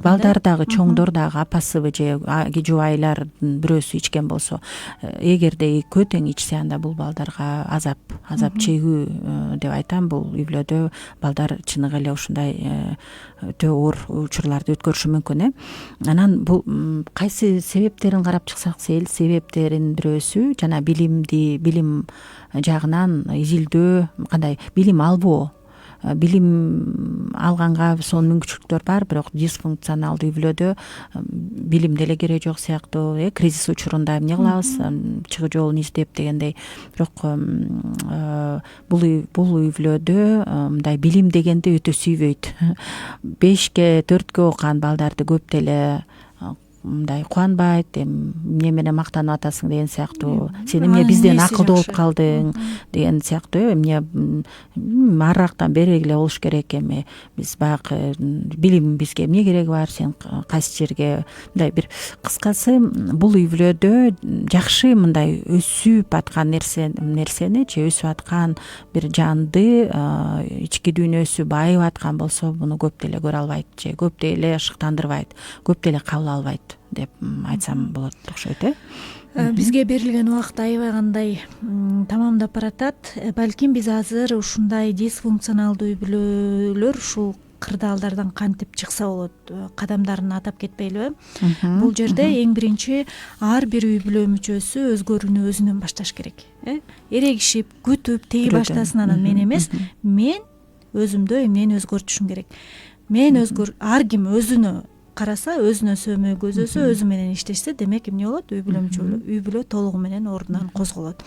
Балдар дагы, чоңдор дагы, апасыбы же жубайлар бирөөсү ичкен болсо, эгерде экөө тең ичсе, анда бул балдарга азап чегүү деп айтам. Бул үй бүлөдө балдар чыныгы эле ушундай өтө оор учурларды өткөрүшү мүмкүн. Анан бул кайсы себептерин карап чыксак, себептерин бирөөсү жана билим жагынан изилдөө, кандай билим албоо. Билим алганга сонун мүмкүнчүлүктөр бар, бирок дисфункционалдуу үй бүлөдө билим деле кереги жок сыяктуу, кризис учурунда эмне кылабыз, чыгуу жолун издеп дегендей. Бирок бул үй бүлөдө мындай билим дегенди өтө сүйбөйт. 5-ке 4-кө окуган балдарды көп деле мындай кубанбайт, эмне менен мактанып атасың деген сыяктуу, сен эмне бизден акылдуу болуп калдың деген сыяктуу, эмне арырактан берегиле болуш керек, эми биз баягы билим бизге эмне кереги бар, сен кайсы жерге, мындай бир кыскасы бул үй бүлөдө жакшы мындай өсүп аткан нерсени же өсүп аткан бир жанды ички дүйнөсү байып аткан болсо, муну көп деле көрө албайт же көп деле шыктандырбайт, көп деле кабыл албайт деп айтсам болот окшойт. Бизге берилген убакыт аябай кандай тамамдап баратат. Балким биз азыр ушундай дисфункционалдуу үй бүлөлөр ушул кырдаалдардан кантип чыкса болот, кадамдарын атап кетпейлиби? Бул жерде эң биринчи ар бир үй бүлө мүчөсү өзгөрүүнү өзүнөн башташ керек. Эрегишип, күтүп, теги баштасын, анан мен эмес, мен өзүмдө эмнени өзгөртүшүм керек. Ар ким өзүнө караса, өзүнө сөмөй көзөсө, өзү менен иштешсе, демек эмне болот? Үй бүлө толугу менен ордунан козголот.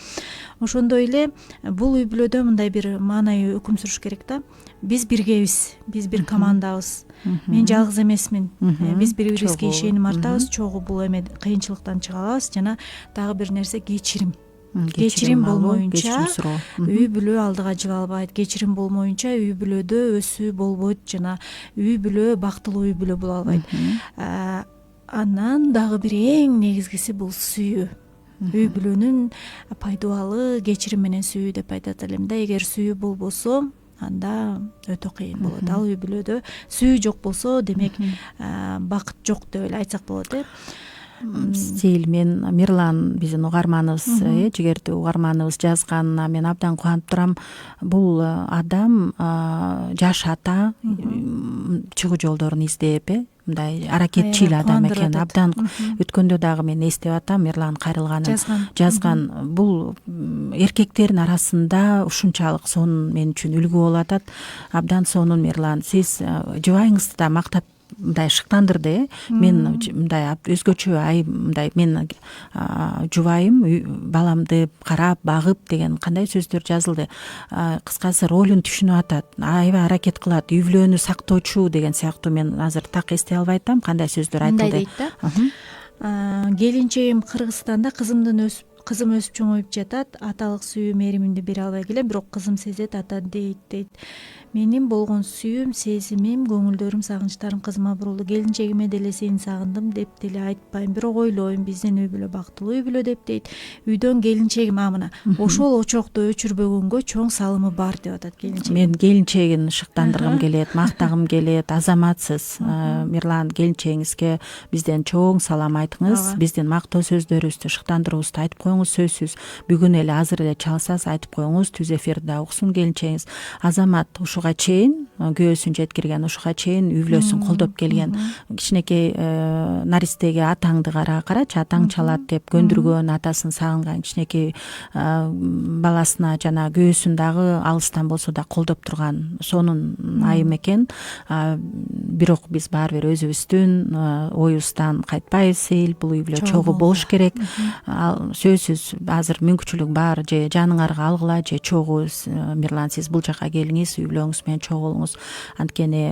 Ошондой эле бул үй бүлөдө мындай бир маанайы өкүм сүрүш керек да. Биз биргебиз, биз бир командабыз. Мен жалгыз эмесмин. Биз бири бирибизге ишеним артабыз, чогуу бул эме кыйынчылыктан чыга алабыз. Жана дагы бир нерсе — кечирим болмоюнча үй бүлө алдыга жыла албайт. Кечирим болмоюнча үй бүлөдө өсүү болбойт жана үй бүлө бактылуу үй бүлө боло албайт. Анан дагы бир эң негизгиси бул сүйүү. Үй бүлөнүн пайдубалы кечирим менен сүйүү деп айтат элем да. Эгер сүйүү болбосо, анда өтө кыйын болот. Ал үй бүлөдө сүйүү жок болсо, демек бакыт жок деп эле айтсак болот. Сейил, мен Мирлан, биздин угарманыбыз, жигердүү угарманыбыз жазганына мен абдан кубанып турам. Бул адам жаш ата чыгуу жолдорун издеп, мындай аракетчил адам экен. Абдан өткөндө дагы мен эстеп атам, Мирлан Кайрылганын жазган. Бул эркектердин арасында ушунчалык сонун мен үчүн үлгү болуп атат. Абдан сонун Мирлан. Сиз жубайыңызды да мактап мындай шыктандырды. Мен мындай өзгөчө мындай мен жубайым баламды карап, багып деген кандай сөздөр жазылды. Кыскасы ролун түшүнүп атат, аябай аракет кылат, үй бүлөнү сактоочу деген сыяктуу. Мен азыр так эстей албай атам кандай сөздөр айтылды. Келинчегим Кыргызстанда, кызым өсүп чоңоюп жатат. Аталык сүйүү меримимди бере албай келем, бирок кызым сезет, ата дейт. Менин болгон сүйүүм, сезимим, көңүлдөрүм, сагынычтарым кызыма бурулду. Келинчегиме деле сени сагындым деп деле айтпайм, бирок ойлойм, биздин үй бүлө бактылуу үй бүлө деп дейт. Үйдөн келинчегим мына ошол очокту өчүрбөгөнгө чоң салымы бар деп атат келинчегим. Мен келинчегин шыктандыргым келет, мактагым келет. Азаматсыз. Мирлан, келинчегиңизге бизден чоң салам айтыңыз. Биздин мактоо сөздөрүбүздү, шыктандыруубузду айтып коюңуз, сөзсүз. Бүгүн эле азыр эле чалсаңыз айтып коюңуз, түз эфирде уксун келинчегиңиз. Азамат, ушул ушуга чейин күйөөсүн жеткирген, ушуга чейин үй бүлөсүн колдоп келген кичинекей наристеге атаңды карачы, атаң чалат деп көндүргөн, атасын сагынган кичинекей баласына жана күйөөсүн дагы алыстан болсо да колдоп турган сонун айым экен. Бирок биз баары бир өзүбүздүн оюбуздан кайтпайбыз. Эл бул үй бүлө чогуу болуш керек. Сөзсүз азыр мүмкүнчүлүк бар, же жаныңарга алгыла, же чогуу Мирлан сиз бул жака келиңиз, үй бүлөңүз менен чогуу болуңуз. Анткени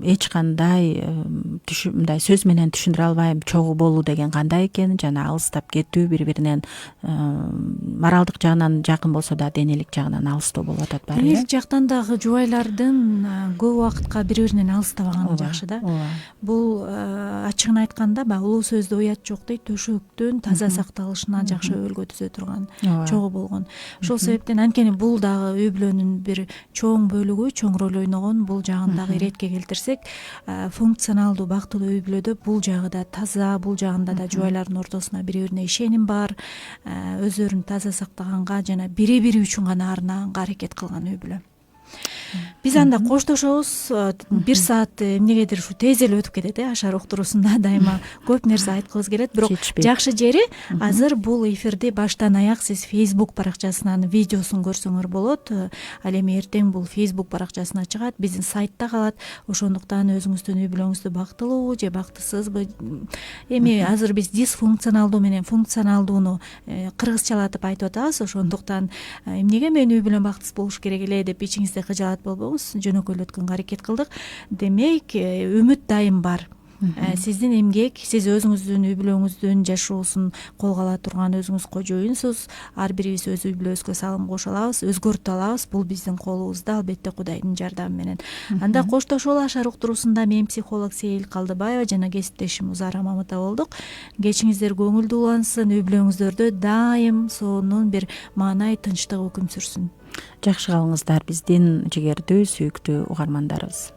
эч кандай мындай сөз менен түшүндүрө албайм чогуу болуу деген кандай экенин, жана алыстап кетүү, бири биринен моралдык жагынан жакын болсо да денелик жагынан алыстоо болуп атат баары. Денелик жактан дагы жубайлардын көп убакытка бири биринен алыстабаганы жакшы да. Бул ачыгын айтканда баягы улуу сөздө уят жок дейт, төшөктүн таза сакталышына жакшы өбөлгө түзө турган чогуу болгон. Ошол себептен анткени бул дагы үй бүлөнүн бир чоң бөлүгү, чоң роль ойногон. Бул жагын дагы иретке келтирсек, функционалдуу бактылуу үй бүлөдө бул жагы да таза, бул жагында да жубайлардын ортосуна бири бирине ишеним бар, өздөрүн таза сактаганга жана бири бири үчүн гана арнаганга аракет кылган үй бүлө. Биз анда коштошобуз. 1 саат эмнегедир ушу тез эле өтүп кетет. Ашар уктуруусунда дайыма көп нерсе айткыбыз келет, бирок жакшы жери азыр бул эфирди баштан аяк сиз Facebook баракчасынан видеосун көрсөңөр болот. Ал эми эртең бул Facebook баракчасына чыгат, биздин сайтта калат. Ошондуктан өзүңүздүн үй бүлөңүздү бактылуу же бактысызбы, эми азыр биз дисфункционалдуу менен функционалдууну кыргызчалатып айтып атабыз. Ошондуктан эмнеге менин үй бүлөм бактысыз болуш керек эле деп ичиңизде кыжаат болбоңуз, жөнөкөйлөткөнгө аракет кылдык. Демек, үмүт дайым бар. Сиздин эмгек, сиз өзүңүздүн үй бүлөңүздүн жашоосун колго ала турган өзүңүз кожоюнсуз. Ар бирибиз өз үй бүлөбүзгө салым кошо алабыз, өзгөртө алабыз. Бул биздин колубузда, албетте Кудайдын жардамы менен. Анда коштошолу ашар уктуруусунда мен психолог Сейил Калдыбаева жана кесиптешим Узара Мамытова болдук. Кечиңиздер көңүлдүү улансын, үй бүлөңүздөрдө дайым сонун бир маанай, тынчтык өкүм сүрсүн. Жакшы калыңыздар, биздин жигердүү, сүйүктүү угармандарыбыз.